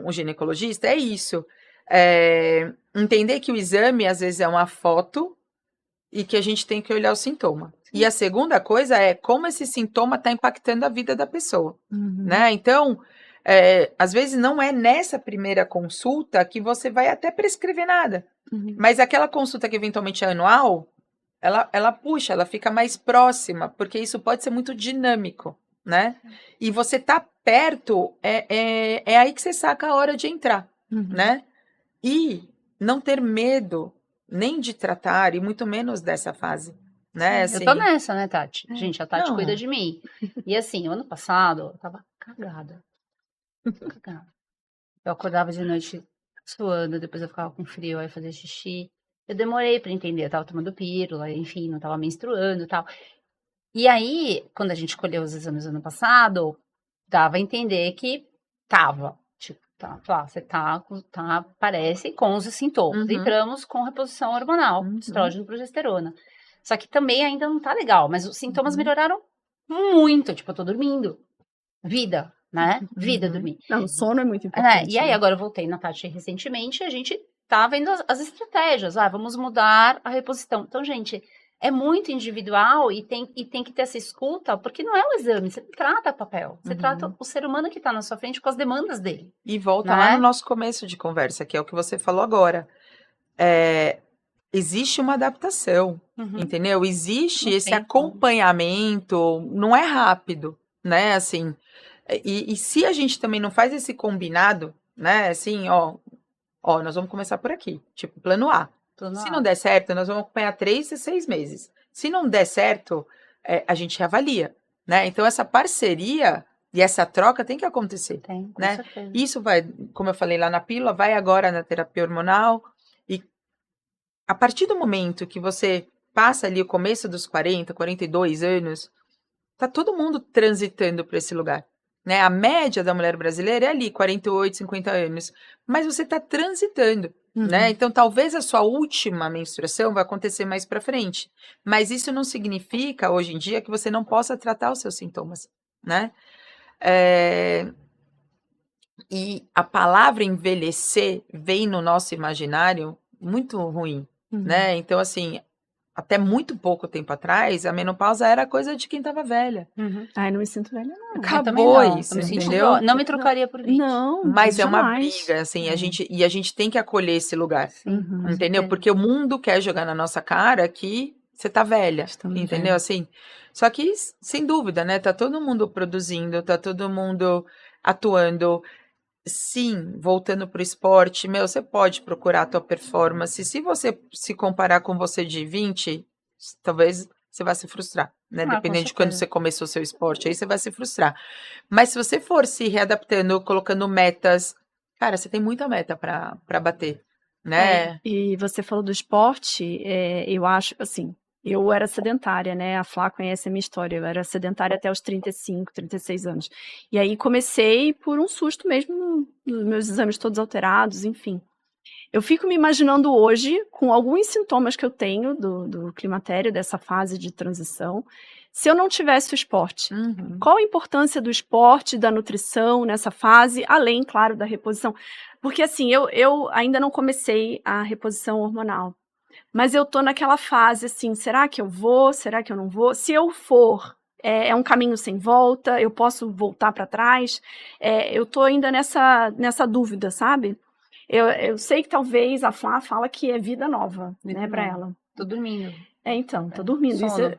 o ginecologista é isso. Entender que o exame, às vezes, é uma foto e que a gente tem que olhar o sintoma. E a segunda coisa é como esse sintoma está impactando a vida da pessoa, né? Então, às vezes não é nessa primeira consulta que você vai até prescrever nada. Mas aquela consulta que eventualmente é anual, ela puxa, ela fica mais próxima, porque isso pode ser muito dinâmico, né? E você tá perto, é aí que você saca a hora de entrar, né? E não ter medo nem de tratar, e muito menos dessa fase, né? Assim, eu tô nessa, né, Tati? Gente, a Tati cuida de mim. E assim, o ano passado, eu tava cagada. Eu acordava de noite suando, depois eu ficava com frio, aí fazia xixi. Eu demorei pra entender, eu tava tomando pílula, enfim, não tava menstruando e tal. E aí, quando a gente colheu os exames ano passado, dava a entender que tava. Tipo, você parece com os sintomas. Entramos com reposição hormonal, estrógeno e progesterona. Só que também ainda não tá legal, mas os sintomas melhoraram muito. Tipo, eu tô dormindo. Vida, né? Vida, dormir. Não, o sono é muito importante. E aí, agora eu voltei na Tati recentemente, a gente tá vendo as estratégias. Vamos mudar a reposição. Então, gente, é muito individual e tem que ter essa escuta, porque não é o exame, você trata papel. Você trata o ser humano que tá na sua frente com as demandas dele. E volta lá no nosso começo de conversa, que é o que você falou agora. Existe uma adaptação, entendeu? Existe esse acompanhamento, não é rápido, né? Assim, e se a gente também não faz esse combinado, né? Assim, nós vamos começar por aqui, tipo, plano A. Se não der certo, nós vamos acompanhar 3 a 6 meses. Se não der certo, a gente reavalia, né? Então, essa parceria e essa troca tem que acontecer, com né? certeza. Isso vai, como eu falei lá na pílula, vai agora na terapia hormonal. E a partir do momento que você passa ali o começo dos 40, 42 anos, tá todo mundo transitando para esse lugar, né? A média da mulher brasileira é ali, 48, 50 anos. Mas você tá transitando, né? Então, talvez a sua última menstruação vai acontecer mais para frente. Mas isso não significa, hoje em dia, que você não possa tratar os seus sintomas, né? E a palavra envelhecer vem no nosso imaginário muito ruim, né? Então, assim, até muito pouco tempo atrás, a menopausa era coisa de quem tava velha. Ai, não me sinto velha, não. Eu também Acabou não. isso, Eu me sinto entendeu? dó. Não me trocaria por 20. Não, Mas é uma jamais. briga, assim, a gente tem que acolher esse lugar, Sim, com entendeu? certeza. Porque o mundo quer jogar na nossa cara que você tá velha, Estamos entendeu? velhos. Assim, só que, sem dúvida, né? Tá todo mundo produzindo, tá todo mundo atuando. Sim, voltando pro esporte, meu, você pode procurar a tua performance. Se você se comparar com você de 20, talvez você vá se frustrar, né? Com Dependendo de quando certeza. você começou o seu esporte, aí você vai se frustrar. Mas se você for se readaptando, colocando metas, cara, você tem muita meta para bater, né? E você falou do esporte, eu acho, assim, eu era sedentária, né? A Flá conhece a minha história, eu era sedentária até os 35, 36 anos. E aí comecei por um susto mesmo, nos meus exames todos alterados, enfim. Eu fico me imaginando hoje, com alguns sintomas que eu tenho do climatério, dessa fase de transição, se eu não tivesse o esporte. Uhum. Qual a importância do esporte, da nutrição nessa fase, além, claro, da reposição? Porque, assim, eu ainda não comecei a reposição hormonal, mas eu tô naquela fase, assim, será que eu vou? Será que eu não vou? Se eu for, é um caminho sem volta, eu posso voltar para trás? Eu tô ainda nessa dúvida, sabe? Eu sei que talvez a Flá fala que é vida nova, Vida né, para nova. ela. Tô dormindo. Então, tô dormindo. Isso Sono.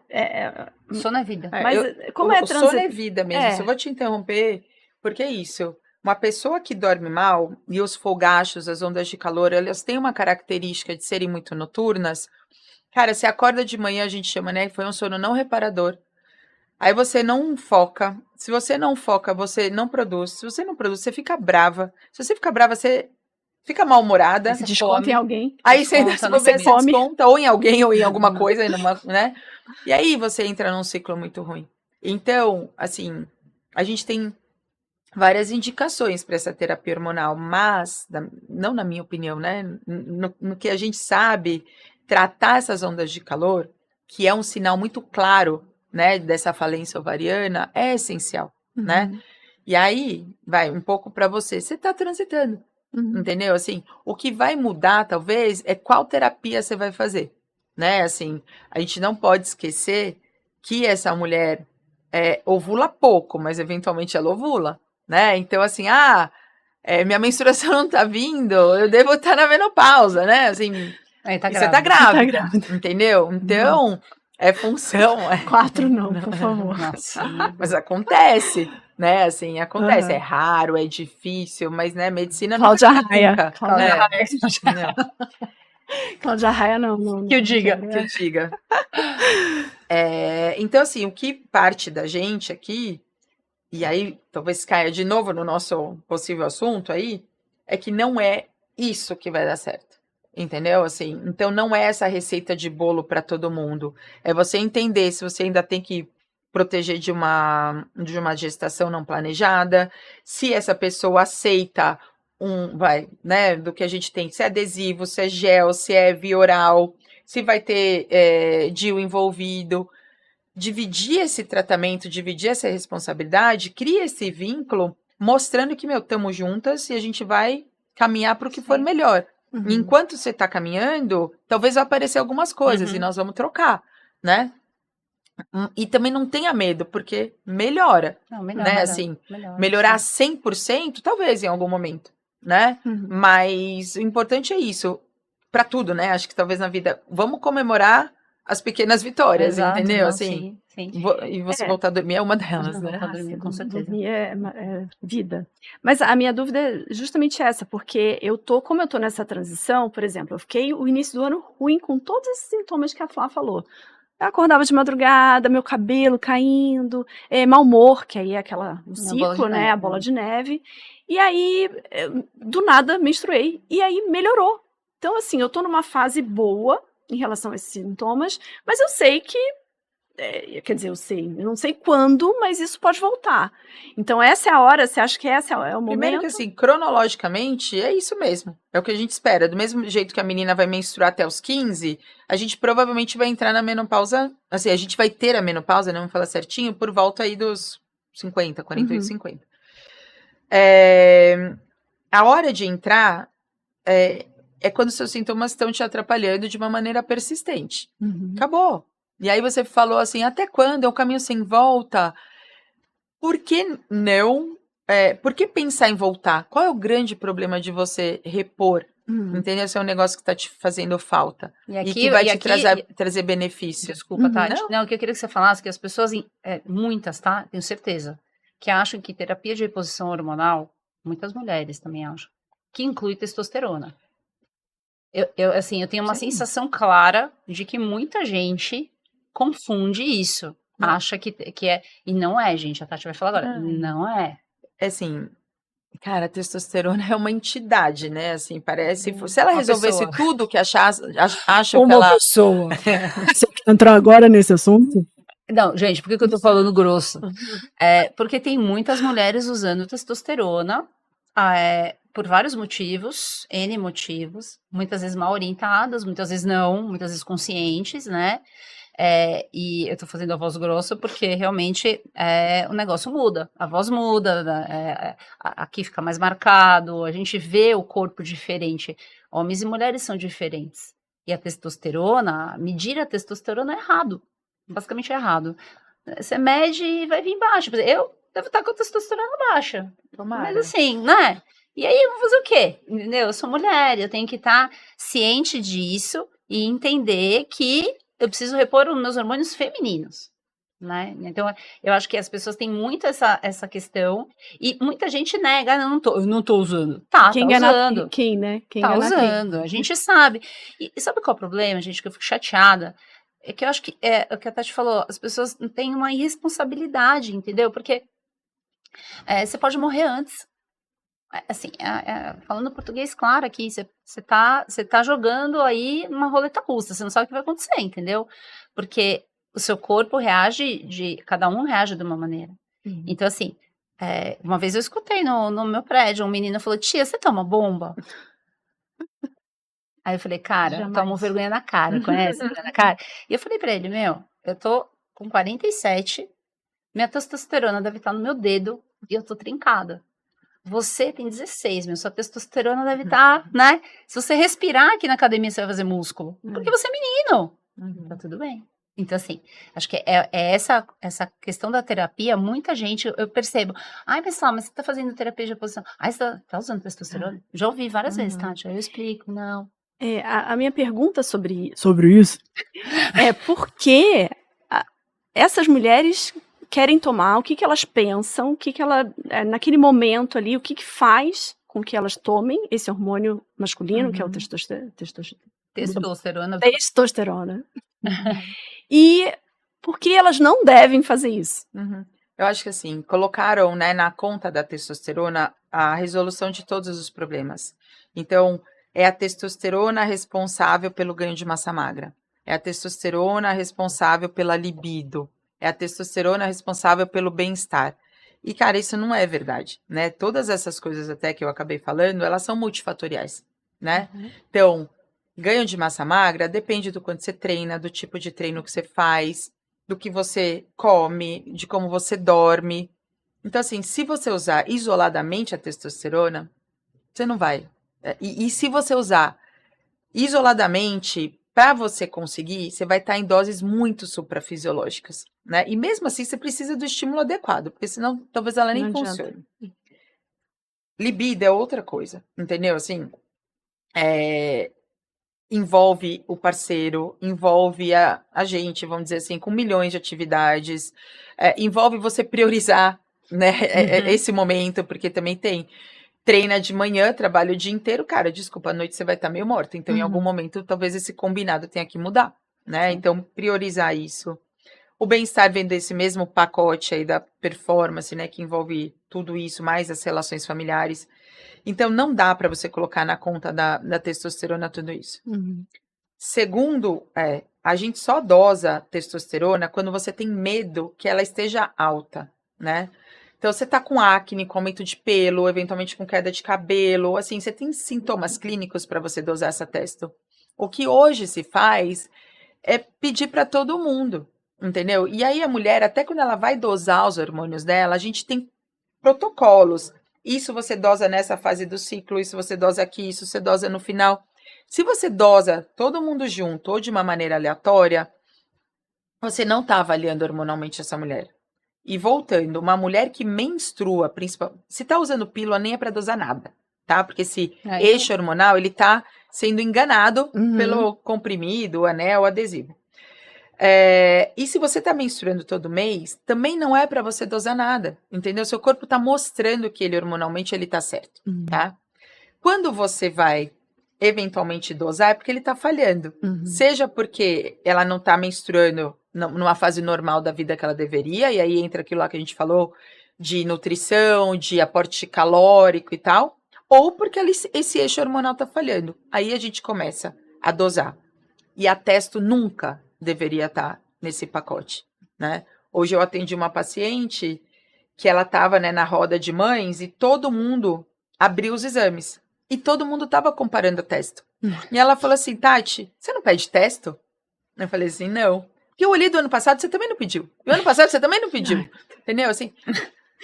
Sono é vida. mas como é o sono é transi... vida mesmo. É. Só vou te interromper, porque é isso. Uma pessoa que dorme mal e os folgachos, as ondas de calor, elas têm uma característica de serem muito noturnas. Cara, você acorda de manhã, a gente chama, né? Foi um sono não reparador. Aí você não foca. Se você não foca, você não produz. Se você não produz, você fica brava. Se você fica brava, você fica mal-humorada. Aí você Desconta come. em alguém. Aí você, Desconta se no bobear, você come. desconta ou em alguém ou em alguma coisa, né? E aí você entra num ciclo muito ruim. Então, assim, a gente tem várias indicações para essa terapia hormonal, mas, não na minha opinião, né? No que a gente sabe, tratar essas ondas de calor, que é um sinal muito claro, né, dessa falência ovariana, é essencial, né? E aí, vai um pouco para você. Você está transitando. Entendeu? Assim, o que vai mudar, talvez, é qual terapia você vai fazer, né? Assim, a gente não pode esquecer que essa mulher ovula pouco, mas eventualmente ela ovula, né? Então, assim, minha menstruação não tá vindo, eu devo estar na menopausa, né? Assim, Aí tá e você tá grávida. grávida, entendeu? Então, é função. 4 não, por favor. Nossa. Mas acontece, né? Assim, acontece. Aham. É raro, é difícil, mas, né, medicina Cláudia não Raia. nunca. Cláudia né? Raia. Não, Cláudia Raia não Que eu diga. quero, que eu diga. Então, assim, o que parte da gente aqui, e aí talvez caia de novo no nosso possível assunto aí, é que não é isso que vai dar certo. Entendeu? Assim, então não é essa receita de bolo para todo mundo. É você entender se você ainda tem que proteger de uma gestação não planejada, se essa pessoa aceita do que a gente tem, se é adesivo, se é gel, se é via oral, se vai ter DIU envolvido. Dividir esse tratamento, dividir essa responsabilidade, cria esse vínculo, mostrando que, estamos juntas e a gente vai caminhar para o que for melhor. E enquanto você está caminhando, talvez vá aparecer algumas coisas e nós vamos trocar, né? E também não tenha medo, porque melhora, Não, né? melhor, Assim, melhor, melhorar sim. 100%, talvez em algum momento, né? Mas o importante é isso, para tudo, né? Acho que talvez na vida, vamos comemorar as pequenas vitórias, Exato, entendeu? não, Assim, sim. e você voltar a dormir é uma delas, né? Voltar a dormir, com certeza. Dormir é vida. Mas a minha dúvida é justamente essa, porque como eu tô nessa transição, por exemplo, eu fiquei o início do ano ruim com todos esses sintomas que a Flá falou. Eu acordava de madrugada, meu cabelo caindo, mau humor, que aí é o ciclo, né? A bola de neve. E aí, do nada, menstruei. E aí melhorou. Então, assim, eu tô numa fase boa, em relação a esses sintomas, mas eu sei que, quer dizer, eu não sei quando, mas isso pode voltar. Então essa é a hora, você acha que esse é o Primeiro momento? que assim, cronologicamente, é isso mesmo. É o que a gente espera. Do mesmo jeito que a menina vai menstruar até os 15, a gente provavelmente vai entrar na menopausa, assim, a gente vai ter a menopausa, não vou falar certinho, por volta aí dos 50, 48, 50. A hora de entrar é quando seus sintomas estão te atrapalhando de uma maneira persistente. Acabou. E aí você falou assim, até quando? É um caminho sem volta? Por que não? Por que pensar em voltar? Qual é o grande problema de você repor? Entendeu? Se é um negócio que está te fazendo falta e que vai te trazer benefício. Desculpa, Tati. Não? Não, o que eu queria que você falasse, que as pessoas, muitas, tá? Tenho certeza, que acham que terapia de reposição hormonal, muitas mulheres também acham, que inclui testosterona. Eu tenho uma sensação clara de que muita gente confunde isso. Não. Acha que é. E não é, gente. A Tati vai falar agora. Não é. É assim, cara, a testosterona é uma entidade, né? Assim, parece. Se ela resolvesse tudo que acham que ela. pessoa. Você quer entrar agora nesse assunto? Não, gente, por que eu tô falando grosso? Porque tem muitas mulheres usando testosterona por vários motivos, N motivos, muitas vezes mal orientadas, muitas vezes não, muitas vezes conscientes, né? E eu tô fazendo a voz grossa porque realmente o negócio muda, a voz muda, aqui fica mais marcado, a gente vê o corpo diferente. Homens e mulheres são diferentes. E a testosterona, medir a testosterona é errado. Basicamente é errado. Você mede e vai vir baixo. Eu devo estar com a testosterona baixa. Tomara. Mas assim, né? E aí eu vou fazer o quê? Entendeu? Eu sou mulher, eu tenho que estar ciente disso e entender que eu preciso repor os meus hormônios femininos, né? Então, eu acho que as pessoas têm muito essa questão e muita gente nega, eu não tô usando. Tá usando. Quem, né? Quem tá usando, a gente sabe. E sabe qual é o problema, gente, que eu fico chateada? É que eu acho que é o que a Tati falou, as pessoas têm uma irresponsabilidade, entendeu? Porque você pode morrer antes. Assim, falando português claro aqui, você tá jogando aí uma roleta russa, você não sabe o que vai acontecer, entendeu? Porque o seu corpo reage cada um reage de uma maneira. Então, assim, uma vez eu escutei no meu prédio, um menino falou, tia, você toma bomba? Aí eu falei, cara, Jamais. toma vergonha na cara, conhece? Vergonha na cara? E eu falei pra ele, eu tô com 47, minha testosterona deve estar no meu dedo e eu tô trincada. Você tem 16, sua testosterona deve estar, né? Se você respirar aqui na academia, você vai fazer músculo. Porque você é menino. Tá tudo bem. Então, assim, acho que essa questão da terapia, muita gente, eu percebo. Ai, pessoal, mas você tá fazendo terapia de reposição. Ai, você tá usando testosterona? Já ouvi várias vezes, Tati. Aí eu explico, não. A minha pergunta sobre isso é por que essas mulheres querem tomar, o que elas pensam, o que ela, naquele momento ali, o que faz com que elas tomem esse hormônio masculino, que é o testosterona. E por que elas não devem fazer isso? Eu acho que assim, colocaram, né, na conta da testosterona a resolução de todos os problemas. Então, é a testosterona responsável pelo ganho de massa magra. É a testosterona responsável pela libido. É a testosterona responsável pelo bem-estar. E, cara, isso não é verdade, né? Todas essas coisas até que eu acabei falando, elas são multifatoriais, né? Então, ganho de massa magra depende do quanto você treina, do tipo de treino que você faz, do que você come, de como você dorme. Então, assim, se você usar isoladamente a testosterona, você não vai. E se você usar isoladamente, para você conseguir, você vai estar em doses muito suprafisiológicas, né? E mesmo assim, você precisa do estímulo adequado, porque senão talvez ela nem Não adianta. funcione. Libido é outra coisa, entendeu? Assim, envolve o parceiro, envolve a gente, vamos dizer assim, com milhões de atividades, envolve você priorizar, né, esse momento, porque também treina de manhã, trabalha o dia inteiro, cara, desculpa, à noite você vai estar meio morta, então em algum momento talvez esse combinado tenha que mudar, né, então priorizar isso. O bem-estar vem desse mesmo pacote aí da performance, né, que envolve tudo isso, mais as relações familiares. Então, não dá para você colocar na conta da testosterona tudo isso. Segundo, a gente só dosa testosterona quando você tem medo que ela esteja alta, né? Então, você tá com acne, com aumento de pelo, eventualmente com queda de cabelo, assim, você tem sintomas clínicos para você dosar essa testo. O que hoje se faz é pedir para todo mundo, entendeu? E aí a mulher, até quando ela vai dosar os hormônios dela, a gente tem protocolos. Isso você dosa nessa fase do ciclo, isso você dosa aqui, isso você dosa no final. Se você dosa todo mundo junto ou de uma maneira aleatória, você não está avaliando hormonalmente essa mulher. E voltando, uma mulher que menstrua, se está usando pílula, nem é para dosar nada, tá? Porque esse eixo hormonal, ele está sendo enganado pelo comprimido, anel, adesivo. E se você está menstruando todo mês, também não é para você dosar nada, entendeu? Seu corpo está mostrando que ele hormonalmente ele está certo, tá? Quando você vai eventualmente dosar, é porque ele está falhando. Seja porque ela não está menstruando numa fase normal da vida que ela deveria, e aí entra aquilo lá que a gente falou de nutrição, de aporte calórico e tal, ou porque esse eixo hormonal está falhando. Aí a gente começa a dosar. E a testo nunca deveria estar nesse pacote, né? Hoje eu atendi uma paciente que ela estava, né, na roda de mães e todo mundo abriu os exames. E todo mundo estava comparando a testo. E ela falou assim, Tati, você não pede testo? Eu falei assim, não. Porque eu olhei do ano passado, você também não pediu. E o ano passado você também não pediu. Entendeu? Assim,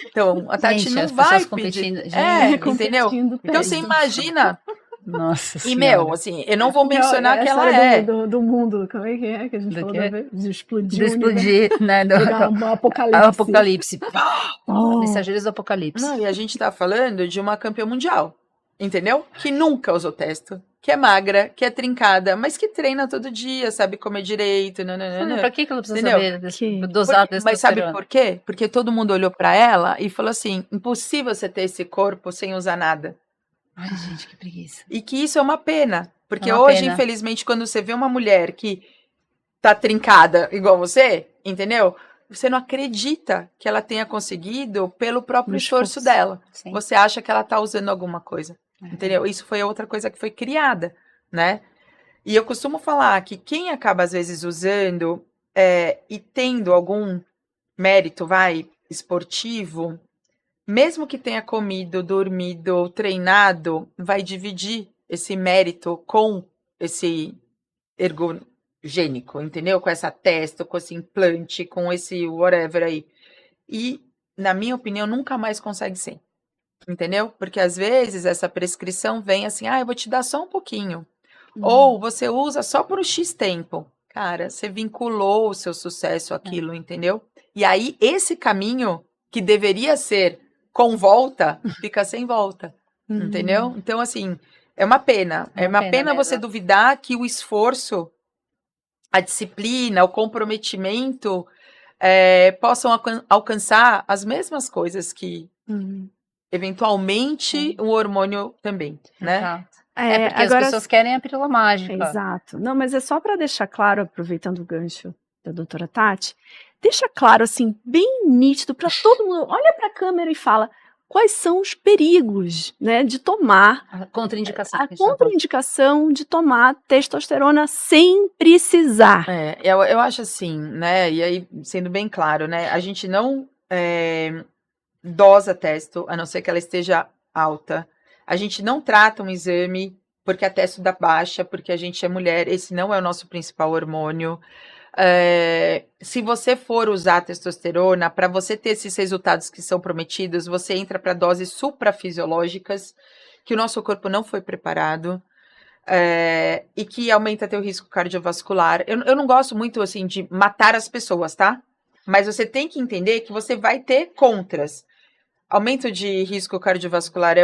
então, a Tati Gente, não as vai pessoas pedir. competindo. Entendeu? Então, você imagina. Nossa E, senhora. assim, eu não vou mencionar que ela do mundo, como é que a gente Do falou quê? da vez? De explodir De o universo. explodir, né? Do Um apocalipse. apocalipse. Oh. Mensageiros do apocalipse. Não, e a gente tá falando de uma campeã mundial, entendeu? Que nunca usou testo, que é magra, que é trincada, mas que treina todo dia, sabe comer direito, Pra que ela precisa Entendeu? saber Que- dosar Mas sabe testosterona? por quê? Porque todo mundo olhou pra ela e falou assim, impossível você ter esse corpo sem usar nada. Ai, gente, que preguiça. E que isso é uma pena, porque É uma hoje, pena. infelizmente, quando você vê uma mulher que tá trincada igual você, entendeu? Você não acredita que ela tenha conseguido pelo próprio No esforço esforço. dela. Sim. Você acha que ela tá usando alguma coisa, entendeu? Isso foi outra coisa que foi criada, né? E eu costumo falar que quem acaba, às vezes, usando e tendo algum mérito, esportivo, mesmo que tenha comido, dormido ou treinado, vai dividir esse mérito com esse ergogênico, entendeu? Com essa testa, com esse implante, com esse whatever aí. E, na minha opinião, nunca mais consegue ser. Entendeu? Porque às vezes essa prescrição vem assim, eu vou te dar só um pouquinho. Ou você usa só por um X tempo. Cara, você vinculou o seu sucesso àquilo, entendeu? E aí, esse caminho, que deveria ser com volta, fica sem volta. Entendeu? Então, assim, é uma pena. É uma pena mesmo. você duvidar que o esforço, a disciplina, o comprometimento possam alcançar as mesmas coisas que, eventualmente, o hormônio também, né? Exato. É, porque agora, as pessoas querem a pílula mágica. Exato. Não, mas é só para deixar claro, aproveitando o gancho da doutora Tati, deixa claro, assim, bem nítido para todo mundo. Olha para a câmera e fala quais são os perigos, né, de tomar A contraindicação. a que a gente tá falando. contraindicação de tomar testosterona sem precisar. Eu acho assim, né? E aí, sendo bem claro, né? A gente não dosa testo, a não ser que ela esteja alta. A gente não trata um exame porque a testo dá baixa, porque a gente é mulher. Esse não é o nosso principal hormônio. Se você for usar testosterona, para você ter esses resultados que são prometidos, você entra para doses suprafisiológicas, que o nosso corpo não foi preparado. E que aumenta teu risco cardiovascular. Eu não gosto muito, assim, de matar as pessoas, tá? Mas você tem que entender que você vai ter contras. Aumento de risco cardiovascular é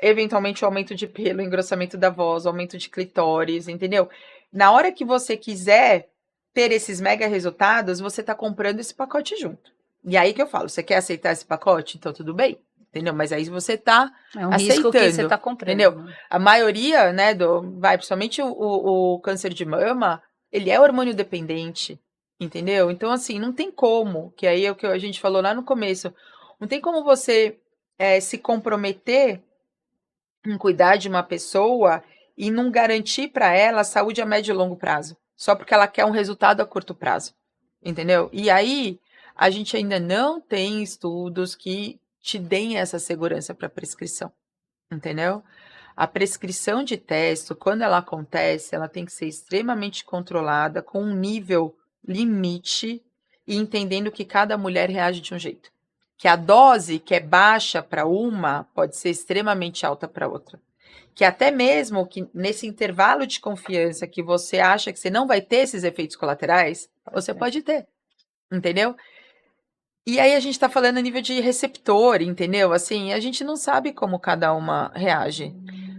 eventualmente o aumento de pelo, engrossamento da voz, aumento de clitóris, entendeu? Na hora que você quiser ter esses mega resultados, você tá comprando esse pacote junto. E aí que eu falo, você quer aceitar esse pacote? Então tudo bem, entendeu? Mas aí você tá É um risco que você aceitando, tá comprando. entendeu? A maioria, né, principalmente o câncer de mama, ele é hormônio dependente, entendeu? Então, assim, não tem como, que aí é o que a gente falou lá no começo, não tem como você se comprometer em cuidar de uma pessoa e não garantir para ela saúde a médio e longo prazo, só porque ela quer um resultado a curto prazo, entendeu? E aí, a gente ainda não tem estudos que te deem essa segurança para prescrição, entendeu? A prescrição de testo, quando ela acontece, ela tem que ser extremamente controlada, com um nível limite e entendendo que cada mulher reage de um jeito. Que a dose que é baixa para uma pode ser extremamente alta para outra. Que até mesmo que nesse intervalo de confiança que você acha que você não vai ter esses efeitos colaterais, você pode ter, entendeu? E aí a gente tá falando a nível de receptor, entendeu? Assim, a gente não sabe como cada uma reage.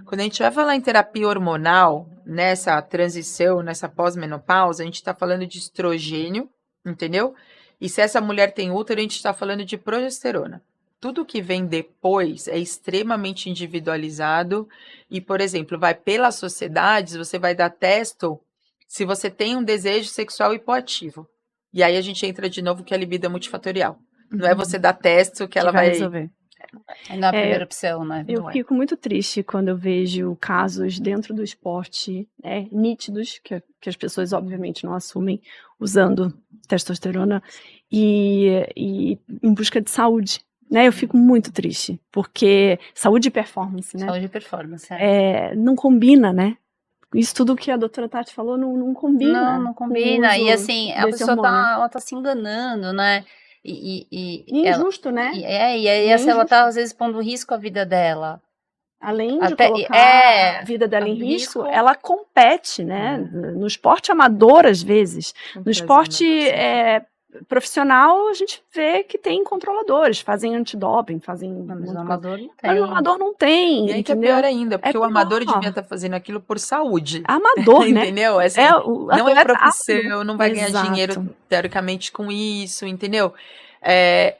Quando a gente vai falar em terapia hormonal, nessa transição, nessa pós-menopausa, a gente tá falando de estrogênio, entendeu? E se essa mulher tem útero, a gente tá falando de progesterona. Tudo que vem depois é extremamente individualizado e, por exemplo, vai pelas sociedades, você vai dar testo se você tem um desejo sexual hipoativo. E aí a gente entra de novo que a libido é multifatorial. Não é você dar testo que ela vai resolver. Não é a primeira opção, né? Eu Não é. fico muito triste quando eu vejo casos dentro do esporte, nítidos, que as pessoas obviamente não assumem, usando testosterona e em busca de saúde. Né? Eu fico muito triste, porque saúde e performance, né? Saúde e performance, não combina, né? Isso tudo que a doutora Tati falou não combina. Não com o combina. E uso assim, a desse pessoa hormônio. ela tá se enganando, né? E ela, injusto, né? e aí assim, ela tá às vezes pondo em risco a vida dela. Além de Até- colocar a vida dela em risco, ela compete, né? No esporte amador, às vezes. No esporte profissional, a gente vê que tem controladores, fazem antidoping, fazem... Mas o amador não tem. Mas o amador não tem, E aí que é entendeu? pior ainda, porque o pior. amador devia estar fazendo aquilo por saúde. Amador, né? Entendeu? Assim, não é profissão, não vai ganhar dinheiro, teoricamente, com isso, entendeu?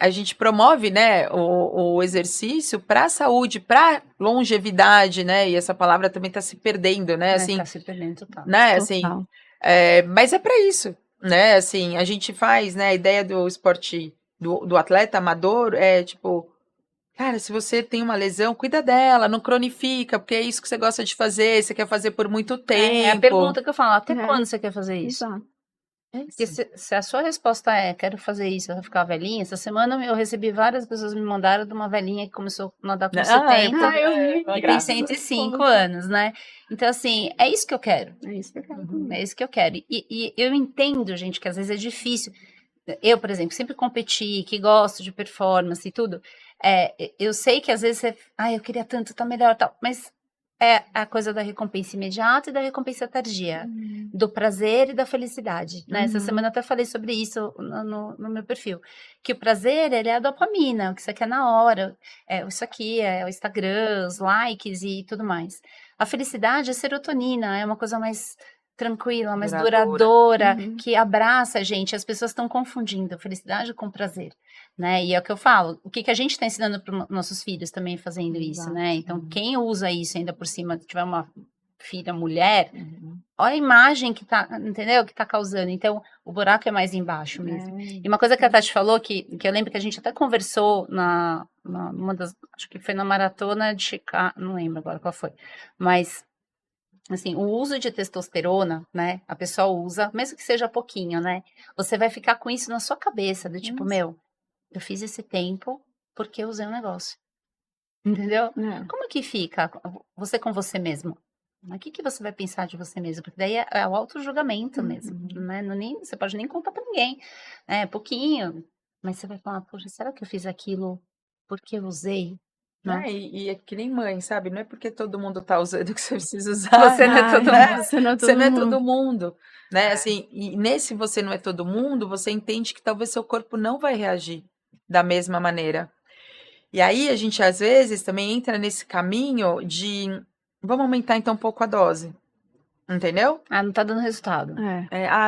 A gente promove, né, o exercício para a saúde, para longevidade, né? E essa palavra também está se perdendo, né? Assim, tá se perdendo total. né? Assim, mas é para isso, né? Assim, a gente faz, né? A ideia do esporte do atleta amador é tipo, cara, se você tem uma lesão, cuida dela, não cronifica, porque é isso que você gosta de fazer, você quer fazer por muito tempo. É a pergunta que eu falo, até quando você quer fazer isso? Exato. Porque se a sua resposta é, quero fazer isso, eu vou ficar velhinha, essa semana eu recebi várias pessoas me mandaram de uma velhinha que começou a nadar com 70 e tem 105 anos, né? Então, assim, é isso que eu quero. É isso que eu quero. É isso que eu quero. E eu entendo, gente, que às vezes é difícil. Eu, por exemplo, sempre competi, que gosto de performance e tudo. Eu sei que às vezes você... eu queria tanto, tá melhor, tal. Mas é a coisa da recompensa imediata e da recompensa tardia. Do prazer e da felicidade, né? Essa semana eu até falei sobre isso no meu perfil. Que o prazer, ele é a dopamina, o que você quer na hora. Isso aqui é o Instagram, os likes e tudo mais. A felicidade é serotonina, é uma coisa mais... tranquila, mais duradoura, que abraça a gente. As pessoas estão confundindo felicidade com prazer, né? E é o que eu falo, o que a gente está ensinando para os nossos filhos também fazendo isso, né? Então, quem usa isso ainda por cima, tiver uma filha mulher, olha a imagem que tá, entendeu? Que tá causando. Então, o buraco é mais embaixo mesmo. E uma coisa que a Tati falou, que eu lembro que a gente até conversou numa das, acho que foi na maratona de Chicago, não lembro agora qual foi, mas assim, o uso de testosterona, né? A pessoa usa, mesmo que seja pouquinho, né? Você vai ficar com isso na sua cabeça, do tipo, eu fiz esse tempo porque eu usei um negócio. Entendeu? Como que fica você com você mesmo? O que você vai pensar de você mesmo? Porque daí é o auto-julgamento mesmo, né? Você pode nem contar pra ninguém, pouquinho, mas você vai falar, poxa, será que eu fiz aquilo porque eu usei? Né? E é que nem mãe, sabe? Não é porque todo mundo tá usando que você precisa usar. Você não é todo mundo. Você não é todo mundo, né? Assim, e nesse você não é todo mundo, você entende que talvez seu corpo não vai reagir da mesma maneira. E aí a gente às vezes também entra nesse caminho de vamos aumentar então um pouco a dose. Entendeu? Não tá dando resultado.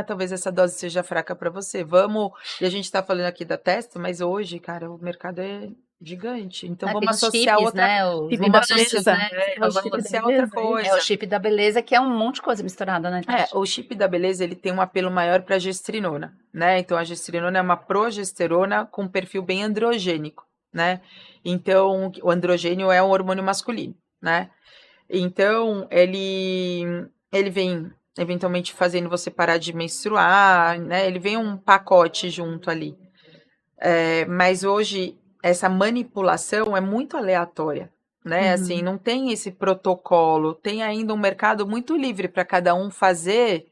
Talvez essa dose seja fraca para você. Vamos. E a gente tá falando aqui da testa, mas hoje, cara, o mercado é gigante. Então vamos associar chips, outra, né? vamos associar outra coisa. O chip da beleza, que é um monte de coisa misturada, né? O chip da beleza, ele tem um apelo maior para a gestrinona, né? Então a gestrinona é uma progesterona com perfil bem androgênico, né? Então o androgênio é um hormônio masculino, né? Então, ele vem eventualmente fazendo você parar de menstruar, né? Ele vem um pacote junto ali. Mas hoje, essa manipulação é muito aleatória, né? Assim, não tem esse protocolo, tem ainda um mercado muito livre para cada um fazer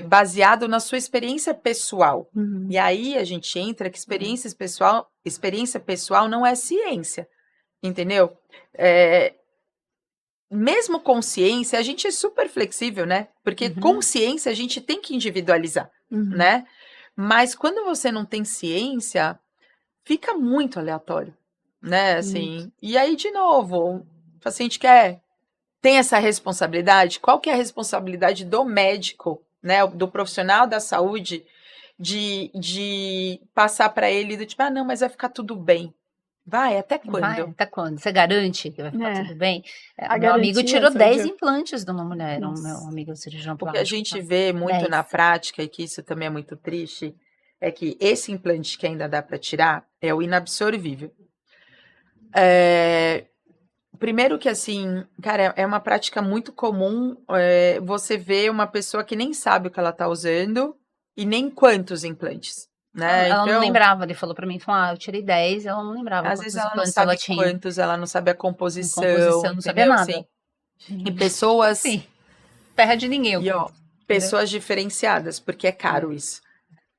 baseado na sua experiência pessoal. E aí a gente entra que experiência pessoal não é ciência, entendeu? Mesmo com ciência, a gente é super flexível, né? Porque com ciência a gente tem que individualizar, né? Mas quando você não tem ciência, fica muito aleatório, né? Assim, e aí, de novo, o paciente tem essa responsabilidade. Qual que é a responsabilidade do médico, né? Do profissional da saúde, de passar para ele do tipo, não, mas vai ficar tudo bem. Vai, até quando? Vai, até quando? Você garante que vai ficar tudo bem? A Meu amigo garantia tirou só 10 de- implantes de uma mulher, meu Nossa. amigo cirurgião O que a plástico. gente vê muito na 10. prática, e que isso também é muito triste, é que esse implante que ainda dá para tirar é o inabsorvível. Primeiro que assim, cara, é uma prática muito comum você ver uma pessoa que nem sabe o que ela está usando e nem quantos implantes, né? Ela não Então, lembrava, ele falou pra mim, falou, eu tirei 10, ela não lembrava às quantos vezes ela não implantes sabe ela tinha. quantos, ela não sabe a composição, Composição, não sabia entendeu? nada. Assim, e pessoas, Sim, terra de ninguém. e ó, pessoas diferenciadas, porque é caro isso.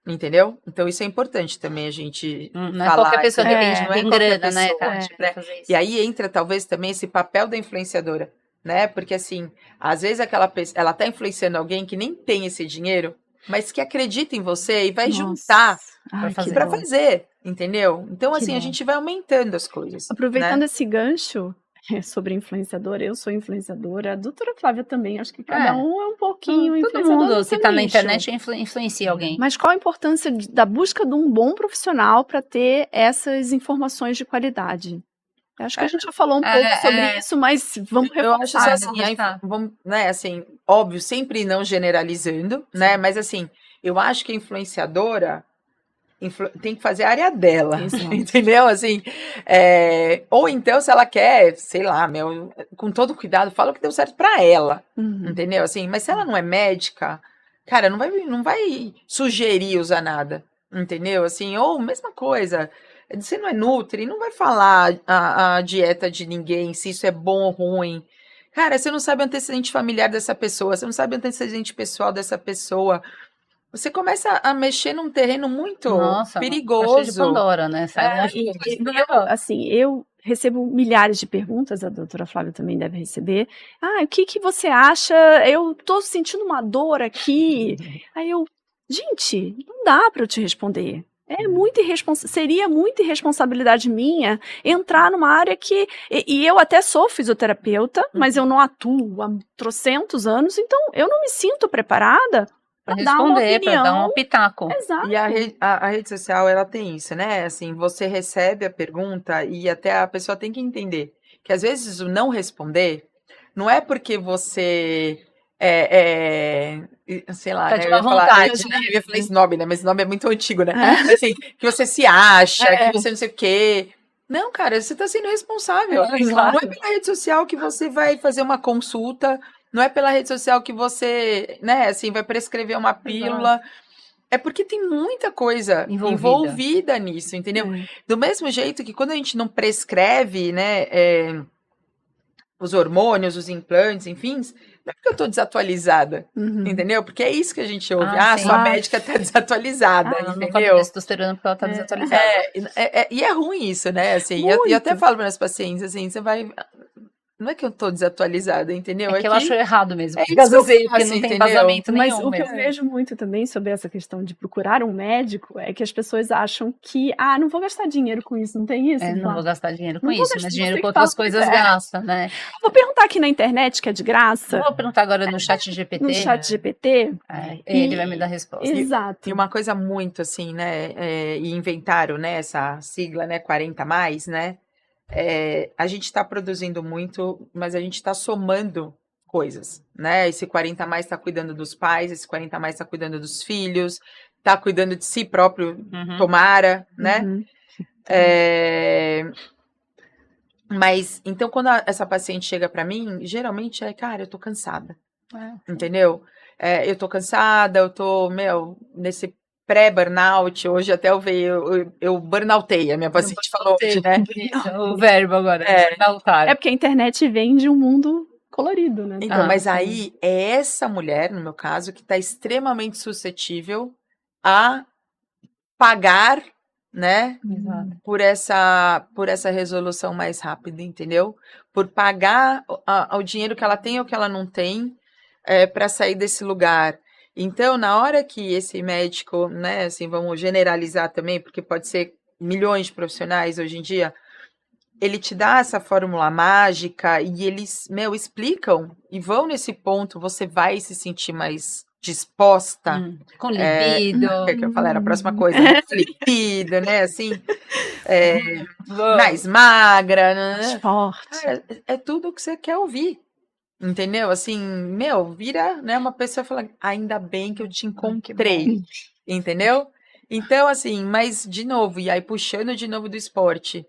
Entendeu? Então isso é importante também a gente Não é falar. qualquer pessoa que Não é tem qualquer grana, né, pessoa, Tati, pra né? fazer isso. E aí entra talvez também esse papel da influenciadora, né? Porque assim, às vezes aquela pessoa, ela tá influenciando alguém que nem tem esse dinheiro, mas que acredita em você e vai juntar Ai, que para dó. fazer, entendeu? Então Que assim, a dó. gente vai aumentando as coisas, Aproveitando né? esse gancho sobre influenciadora, eu sou influenciadora, a doutora Flávia também, acho que cada um é um pouquinho Todo influenciador mundo no que seu tá na nicho. internet influencia alguém. Mas qual a importância da busca de um bom profissional para ter essas informações de qualidade? Eu acho que a gente já falou um pouco sobre isso, mas vamos Eu acho reforçar. assim, vamos, né, assim, óbvio, sempre não generalizando, né? Mas assim, eu acho que a influenciadora tem que fazer a área dela, Exato. entendeu? Assim, ou então, se ela quer, sei lá, com todo cuidado, fala o que deu certo pra ela, entendeu? Assim, mas se ela não é médica, cara, não vai sugerir usar nada, entendeu? Assim, ou mesma coisa, você não é nutri, não vai falar a dieta de ninguém, se isso é bom ou ruim. Cara, você não sabe o antecedente familiar dessa pessoa, você não sabe o antecedente pessoal dessa pessoa. Você começa a mexer num terreno muito Nossa, caixa de perigoso. Pandora, né? Sai longe Eu recebo milhares de perguntas, a doutora Flávia também deve receber. O que você acha? Eu tô sentindo uma dor aqui. Aí gente, não dá para eu te responder. Seria muita irresponsabilidade minha entrar numa área que. E eu até sou fisioterapeuta, mas eu não atuo há trocentos anos, então eu não me sinto preparada pra para dar uma responder, pra dar um opinião. pitaco. Exato. E a rede social, ela tem isso, né? Assim, você recebe a pergunta e até a pessoa tem que entender que às vezes o não responder não é porque você sei lá, Tá né? de Eu má ia falar, vontade, eu ia falar snob, né? Mas snob é muito antigo, né? Mas, assim, que você se acha, que você não sei o quê. Não, cara, você tá sendo responsável. Não é pela rede social que você vai fazer uma consulta, não é pela rede social que você, né, assim, vai prescrever uma pílula. É porque tem muita coisa envolvida nisso, entendeu? Do mesmo jeito que quando a gente não prescreve, né, os hormônios, os implantes, enfim, não é porque eu tô desatualizada, entendeu? Porque é isso que a gente ouve. sim. Sua médica tá desatualizada, Ela não come entendeu? testosterona porque ela tá desatualizada. E é ruim isso, né? Assim, e eu até falo para as pacientes, assim, você vai... Não é que eu tô desatualizada, entendeu? É que eu acho errado mesmo. É isso porque não tem embasamento Mas nenhum. o que eu vejo muito também sobre essa questão de procurar um médico é que as pessoas acham que, não vou gastar dinheiro com isso, não tem isso? Não vou gastar dinheiro com Não vou isso, gastar, mas você dinheiro que com outras fala, coisas gasta, né? Vou perguntar aqui na internet, que é de graça, Vou perguntar agora no chat GPT. no chat GPT. Ele vai me dar a resposta. Exato. E uma coisa muito assim, né? E inventaram, né? Essa sigla, né? 40 mais, né? A gente está produzindo muito, mas a gente está somando coisas, né? Esse 40 mais está cuidando dos pais, esse 40 mais está cuidando dos filhos, está cuidando de si próprio, tomara, né? Mas, então, quando essa paciente chega pra mim, geralmente é, cara, eu tô cansada, É. entendeu? Eu tô cansada, eu tô, nesse pré-burnout, hoje até eu burnoutei, a minha paciente falou hoje, né? Bonito, o verbo agora, É. exaltar. É porque a internet vende um mundo colorido, né? Então, mas sim. aí é essa mulher, no meu caso, que tá extremamente suscetível a pagar, né, Exato. por essa resolução mais rápida, entendeu? Por pagar o dinheiro que ela tem ou que ela não tem para sair desse lugar. Então, na hora que esse médico, né, assim, vamos generalizar também, porque pode ser milhões de profissionais hoje em dia, ele te dá essa fórmula mágica e eles, explicam e vão nesse ponto, você vai se sentir mais disposta. Com libido. O que eu falei? Era a próxima coisa, né? Libido, né? Assim, mais magra, Mais né? forte. Cara, é tudo o que você quer ouvir. Entendeu? Assim, vira, né, uma pessoa e fala, ainda bem que eu te encontrei. Entendeu? Então, assim, mas de novo, e aí puxando de novo do esporte.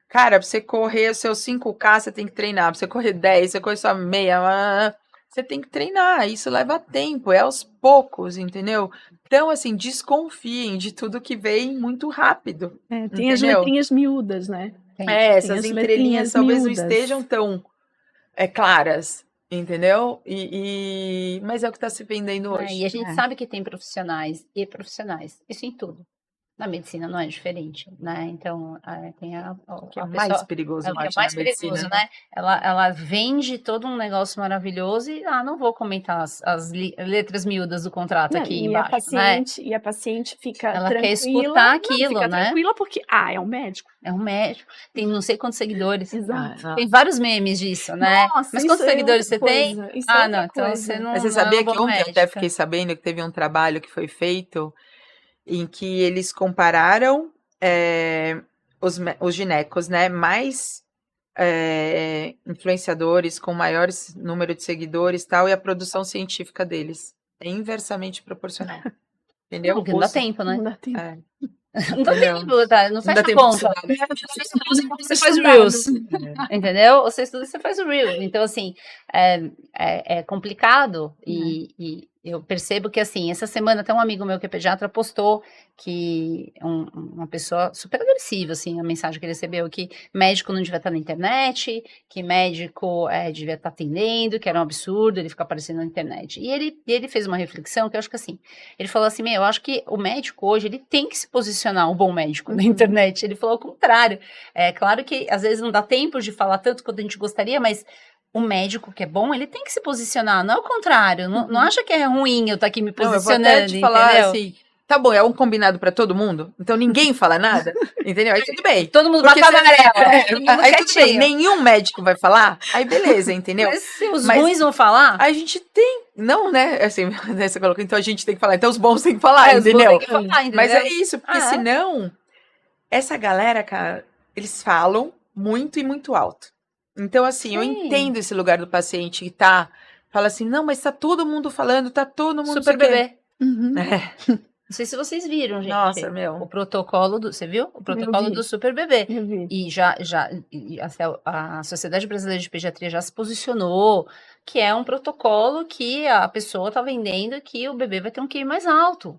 Cara, pra você correr o seu 5K, você tem que treinar. Pra você correr 10, você correr só meia, você tem que treinar. Isso leva tempo, é aos poucos, entendeu? Então, assim, desconfiem de tudo que vem muito rápido. Tem as entendeu? letrinhas miúdas, né? Essas as entrelinhas letrinhas talvez não miúdas. estejam tão claras, entendeu? Mas é o que está se vendendo hoje. E a gente sabe que tem profissionais e profissionais, isso em tudo. Na medicina não é diferente, né? Então, tem O que é a mais pessoa, perigoso, é eu o que é acho, na mais medicina, perigoso, né? Ela vende todo um negócio maravilhoso e, não vou comentar as letras miúdas do contrato Não, aqui e embaixo, né? a paciente fica Ela tranquila. quer escutar aquilo, fica né? tranquila porque, é um médico. É um médico, tem não sei quantos seguidores. Exato. Tem vários memes disso, né? Nossa, Mas isso quantos é seguidores outra você tem? coisa, isso é outra Não, então coisa. você não, Mas você não é sabia uma que boa ontem eu até médica. fiquei sabendo que teve um trabalho que foi feito em que eles compararam os ginecos, né, mais influenciadores, com maior número de seguidores e tal, e a produção científica deles. É inversamente proporcional. Entendeu? Porque não dá tempo, né? Não dá tempo. Não dá Entendeu? tempo, tá? Não Não fecha dá a tempo de conta. estudar, né? Você faz o Reels, entendeu? Você estuda e você faz o Reels. Então, assim, é complicado e eu percebo que, assim, essa semana até um amigo meu que é pediatra postou que uma pessoa super agressiva, assim, a mensagem que ele recebeu, que médico não devia estar na internet, que médico devia estar atendendo, que era um absurdo ele ficar aparecendo na internet. E ele fez uma reflexão que eu acho que, assim, ele falou assim, eu acho que o médico hoje, ele tem que se posicionar, um bom médico, na internet. Ele falou ao contrário. É claro que, às vezes, não dá tempo de falar tanto quanto a gente gostaria, mas o médico que é bom, ele tem que se posicionar, não é o contrário. Não acha que é ruim eu estar aqui me posicionando, eu vou até te falar, entendeu? assim, tá bom, é um combinado pra todo mundo, então ninguém fala nada, entendeu? Aí tudo bem. Todo mundo Porque bate a você- amarela, todo mundo aí tudo bem, quietinho. nenhum médico vai falar, aí beleza, entendeu? Mas se os Mas ruins vão falar, a gente tem, não, né, assim, né, você colocou, então a gente tem que falar, então os bons têm que falar, os bons entendeu? têm que falar, entendeu? Mas é isso, porque Ah, é. senão, essa galera, cara, eles falam muito e muito alto. Então, assim, eu Sim. entendo esse lugar do paciente que fala assim, não, mas tá todo mundo falando, tá todo mundo... Super não sei o quê. bebê. É. Não sei se vocês viram, gente. Nossa, meu. O protocolo você viu? O protocolo vi. do Super Bebê. Eu vi. E a Sociedade Brasileira de Pediatria já se posicionou que é um protocolo que a pessoa está vendendo que o bebê vai ter um QI mais alto.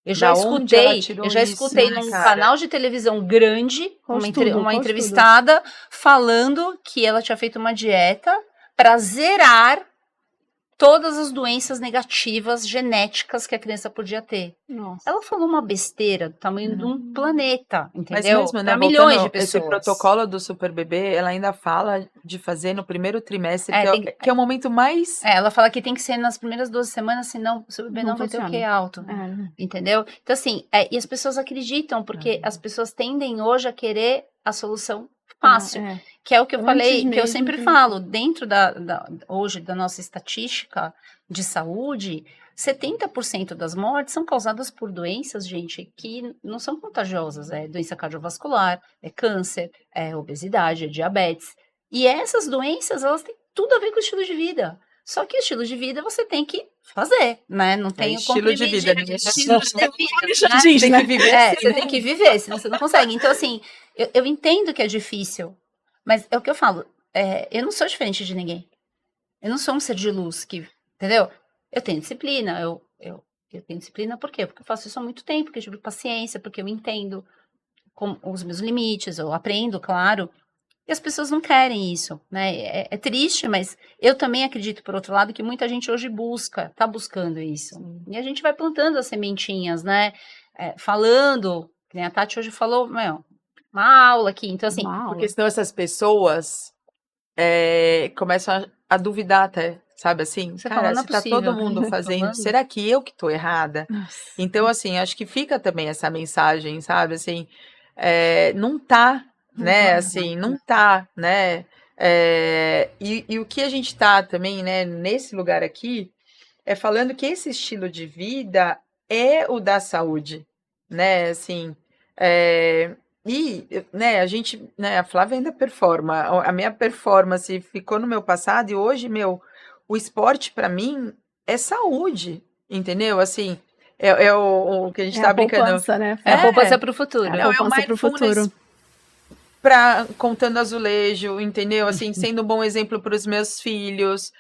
Eu já Da onde ela escutei, tirou eu já isso, escutei né, num cara? canal de televisão grande, uma Postudo. entrevistada falando que ela tinha feito uma dieta para zerar todas as doenças negativas genéticas que a criança podia ter. Nossa. Ela falou uma besteira do tamanho de um planeta, Mas entendeu? mesmo, né, Para milhões de voltando, pessoas. esse protocolo do Super Bebê, ela ainda fala de fazer no primeiro trimestre, que é o momento mais... Ela fala que tem que ser nas primeiras 12 semanas, senão o seu bebê não vai ter o QI alto. Entendeu? Então, assim, e as pessoas acreditam, porque as pessoas tendem hoje a querer a solução fácil, que é o que eu falei, que eu sempre falo, dentro hoje da nossa estatística de saúde, 70% das mortes são causadas por doenças, gente, que não são contagiosas, é doença cardiovascular, é câncer, é obesidade, é diabetes, e essas doenças, elas têm tudo a ver com o estilo de vida. Só que o estilo de vida você tem que fazer, né? Não tem o estilo de vida, né? estilo de vida, Já diz, Tem né? que viver assim, você tem que viver, senão você não consegue. Então, assim, eu entendo que é difícil, Mas é o que eu falo, eu não sou diferente de ninguém. Eu não sou um ser de luz, entendeu? Eu tenho disciplina, eu tenho disciplina por quê? Porque eu faço isso há muito tempo, porque eu tive paciência, porque eu entendo os meus limites, eu aprendo, claro. E as pessoas não querem isso, né? É triste, mas eu também acredito, por outro lado, que muita gente hoje tá buscando isso. E a gente vai plantando as sementinhas, né? Falando, que nem a Tati hoje falou, uma aula aqui. Então, assim, Uma aula. Porque senão essas pessoas começam a duvidar até, sabe assim? Você Cara, fala, não é se tá todo possível. mundo fazendo, Falando. será que eu que tô errada? Nossa. Então, assim, acho que fica também essa mensagem, sabe? Assim, não tá, né? Assim, não tá, né? E o que a gente tá também, né, nesse lugar aqui, é falando que esse estilo de vida é o da saúde, né? Assim, né, a gente, né, a Flávia ainda performa. A minha performance ficou no meu passado e hoje, o esporte para mim é saúde, entendeu? Assim, é o que a gente É tá a brincando. poupança, né? É a poupança pro futuro. É a Não, é o poupança pro mindfulness futuro. contando azulejo, entendeu? Assim, sendo um bom exemplo para os meus filhos,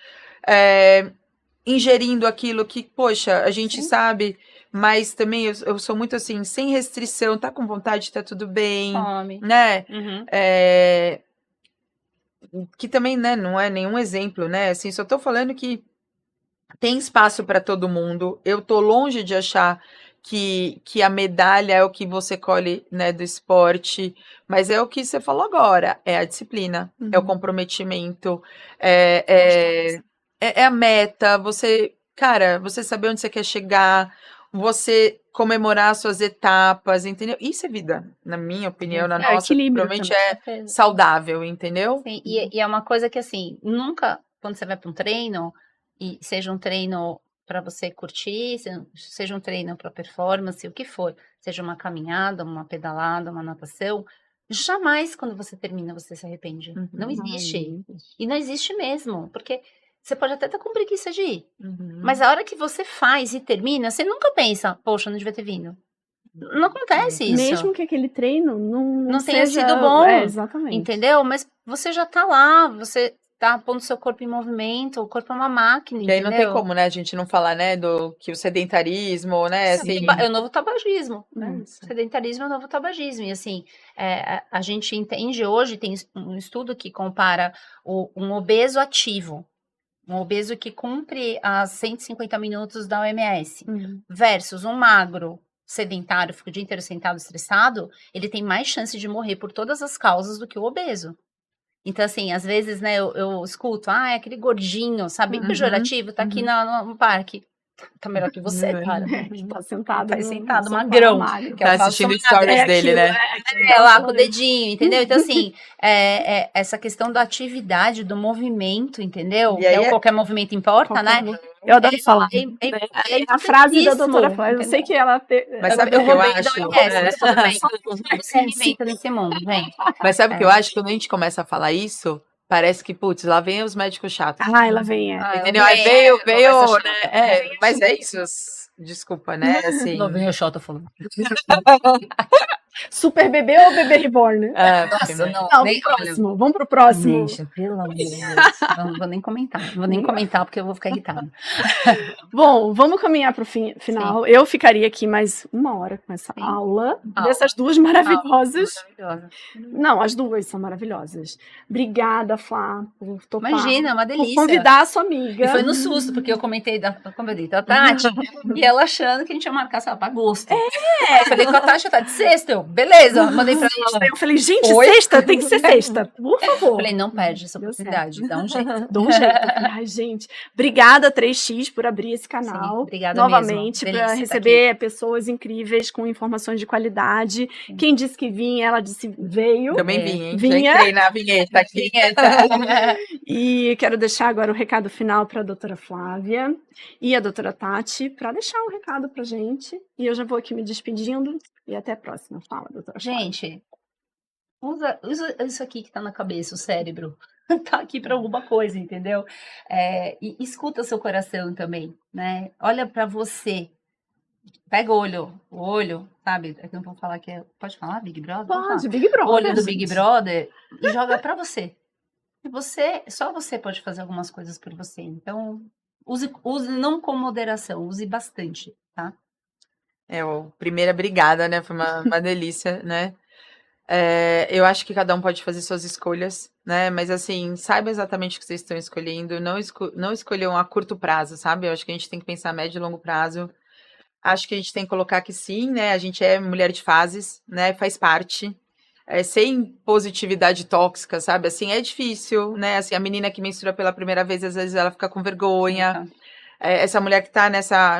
ingerindo aquilo que, poxa, a gente Sim. sabe, mas também eu sou muito assim, sem restrição, tá com vontade, tá tudo bem, Fome. né? Uhum. Que também, né, não é nenhum exemplo, né? Assim, só tô falando que tem espaço para todo mundo. Eu tô longe de achar que a medalha é o que você colhe, né, do esporte, mas é o que você falou agora, é a disciplina, é o comprometimento, é a meta, cara, você saber onde você quer chegar, você comemorar suas etapas, entendeu? Isso é vida, na minha opinião, na É o nossa, equilíbrio provavelmente também. é Certeza. saudável, entendeu? Sim, e é uma coisa que, assim, nunca, quando você vai para um treino, e seja um treino para você curtir, seja um treino para performance, o que for, seja uma caminhada, uma pedalada, uma natação, jamais quando você termina você se arrepende. Não existe. E não existe mesmo, porque você pode até estar com preguiça de ir, mas a hora que você faz e termina, você nunca pensa, poxa, não devia ter vindo. Não acontece isso. Mesmo que aquele treino não tenha seja... sido bom, exatamente. entendeu? Mas você já tá lá, você tá pondo seu corpo em movimento, o corpo é uma máquina, Que aí entendeu? não tem como, né, a gente não falar, né, que o sedentarismo, né, assim... É o novo tabagismo, né? Isso. O sedentarismo é o novo tabagismo, e assim, a gente entende hoje, tem um estudo que compara um obeso ativo, um obeso que cumpre as 150 minutos da OMS, versus um magro sedentário, fica o dia inteiro sentado, estressado, ele tem mais chance de morrer por todas as causas do que o obeso. Então, assim, às vezes, né, eu escuto, é aquele gordinho, sabe, bem pejorativo, tá aqui no parque. Tá melhor que você, cara. Tá sentado Tá no sentado, sofá, magrão. magro. Que é o Tá falso assistindo magro. stories dele, né? Lá com o dedinho, entendeu? Então, assim, essa questão da atividade, do movimento, entendeu? E aí Qualquer movimento importa, né? Eu adoro falar. A frase da doutora importantíssimo, Flávia, eu sei que ela... Mas sabe o que eu acho? Você reinventa nesse mundo, vem. Mas sabe o que eu acho? Quando a gente começa a falar isso, parece que, putz, lá vem os médicos chatos. ela vem, Entendeu? Aí veio, né? Mas é isso. Desculpa, né? Assim. Lá vem a chata falando. Super bebê ou bebê reborn? Nossa, Não, nem próximo. Vamos pro próximo. Gente, pelo amor de Deus. Não vou nem comentar. Não vou nem comentar porque eu vou ficar irritada. Bom, vamos caminhar para o final. Eu ficaria aqui mais 1 hora com essa aula dessas duas maravilhosas. Maravilhosa. Não, as duas são maravilhosas. Obrigada, Flá, por topar. Imagina, é uma Por delícia. convidar a sua amiga. E foi no susto, porque eu comentei da Tati, e ela achando que a gente ia marcar, sei lá, pra agosto. Eu falei com a Tati, tá de sexta. Eu, beleza, mandei pra ela. Eu falei, gente, sexta, tem que ser sexta, por favor. Eu falei, não perde essa oportunidade, dá um jeito. Dá um jeito. Ai, gente, obrigada 3x por abrir esse canal. Sim, obrigada novamente mesmo. para Delícia receber pessoas incríveis com informações de qualidade. Quem disse que vinha, ela disse veio. Também vim, hein? Vinha. Já entrei na vinheta aqui. E quero deixar agora o recado final para a doutora Flávia e a doutora Tati para deixar um recado para gente. E eu já vou aqui me despedindo e até a próxima. Fala, doutora Flávia. Gente, usa isso aqui que tá na cabeça, o cérebro. Tá aqui para alguma coisa, entendeu? E escuta seu coração também, né? Olha para você. Pega o olho, sabe? É que eu não vou falar que é. Pode falar, Big Brother? Pode falar. Pode, Big O Brother. olho do Big Brother e joga pra você. E você, só você pode fazer algumas coisas por você. Então, use não com moderação, use bastante, tá? Primeira brigada, né? Foi uma delícia, né? Eu acho que cada um pode fazer suas escolhas, né? Mas assim, saiba exatamente o que vocês estão escolhendo, não escolham a curto prazo, sabe? Eu acho que a gente tem que pensar a médio e longo prazo. Acho que a gente tem que colocar que sim, né? A gente é mulher de fases, né? Faz parte. Sem positividade tóxica, sabe? Assim, é difícil, né? Assim, a menina que menstrua pela primeira vez, às vezes ela fica com vergonha. Essa mulher que tá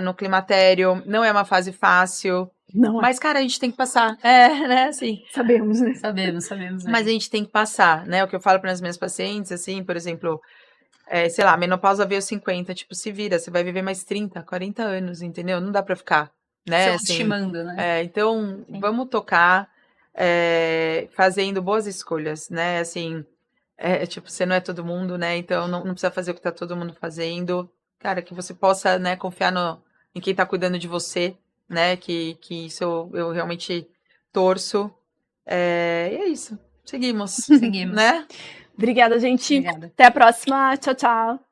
no climatério, não é uma fase fácil. Não é. Mas, cara, a gente tem que passar. Né? Assim. Sabemos, né? Sabemos. Mas a gente tem que passar, né? O que eu falo para as minhas pacientes, assim, por exemplo, sei lá, menopausa veio 50, tipo, se vira, você vai viver mais 30, 40 anos, entendeu? Não dá para ficar, né? Se estimando, né? Então, Sim. vamos tocar fazendo boas escolhas, né? Assim, tipo, você não é todo mundo, né? Então, não precisa fazer o que tá todo mundo fazendo. Cara, que você possa, né, confiar em quem tá cuidando de você, né? Que isso eu realmente torço. E é isso. Seguimos. Seguimos. Né? Obrigada, gente. Obrigada. Até a próxima. Tchau, tchau.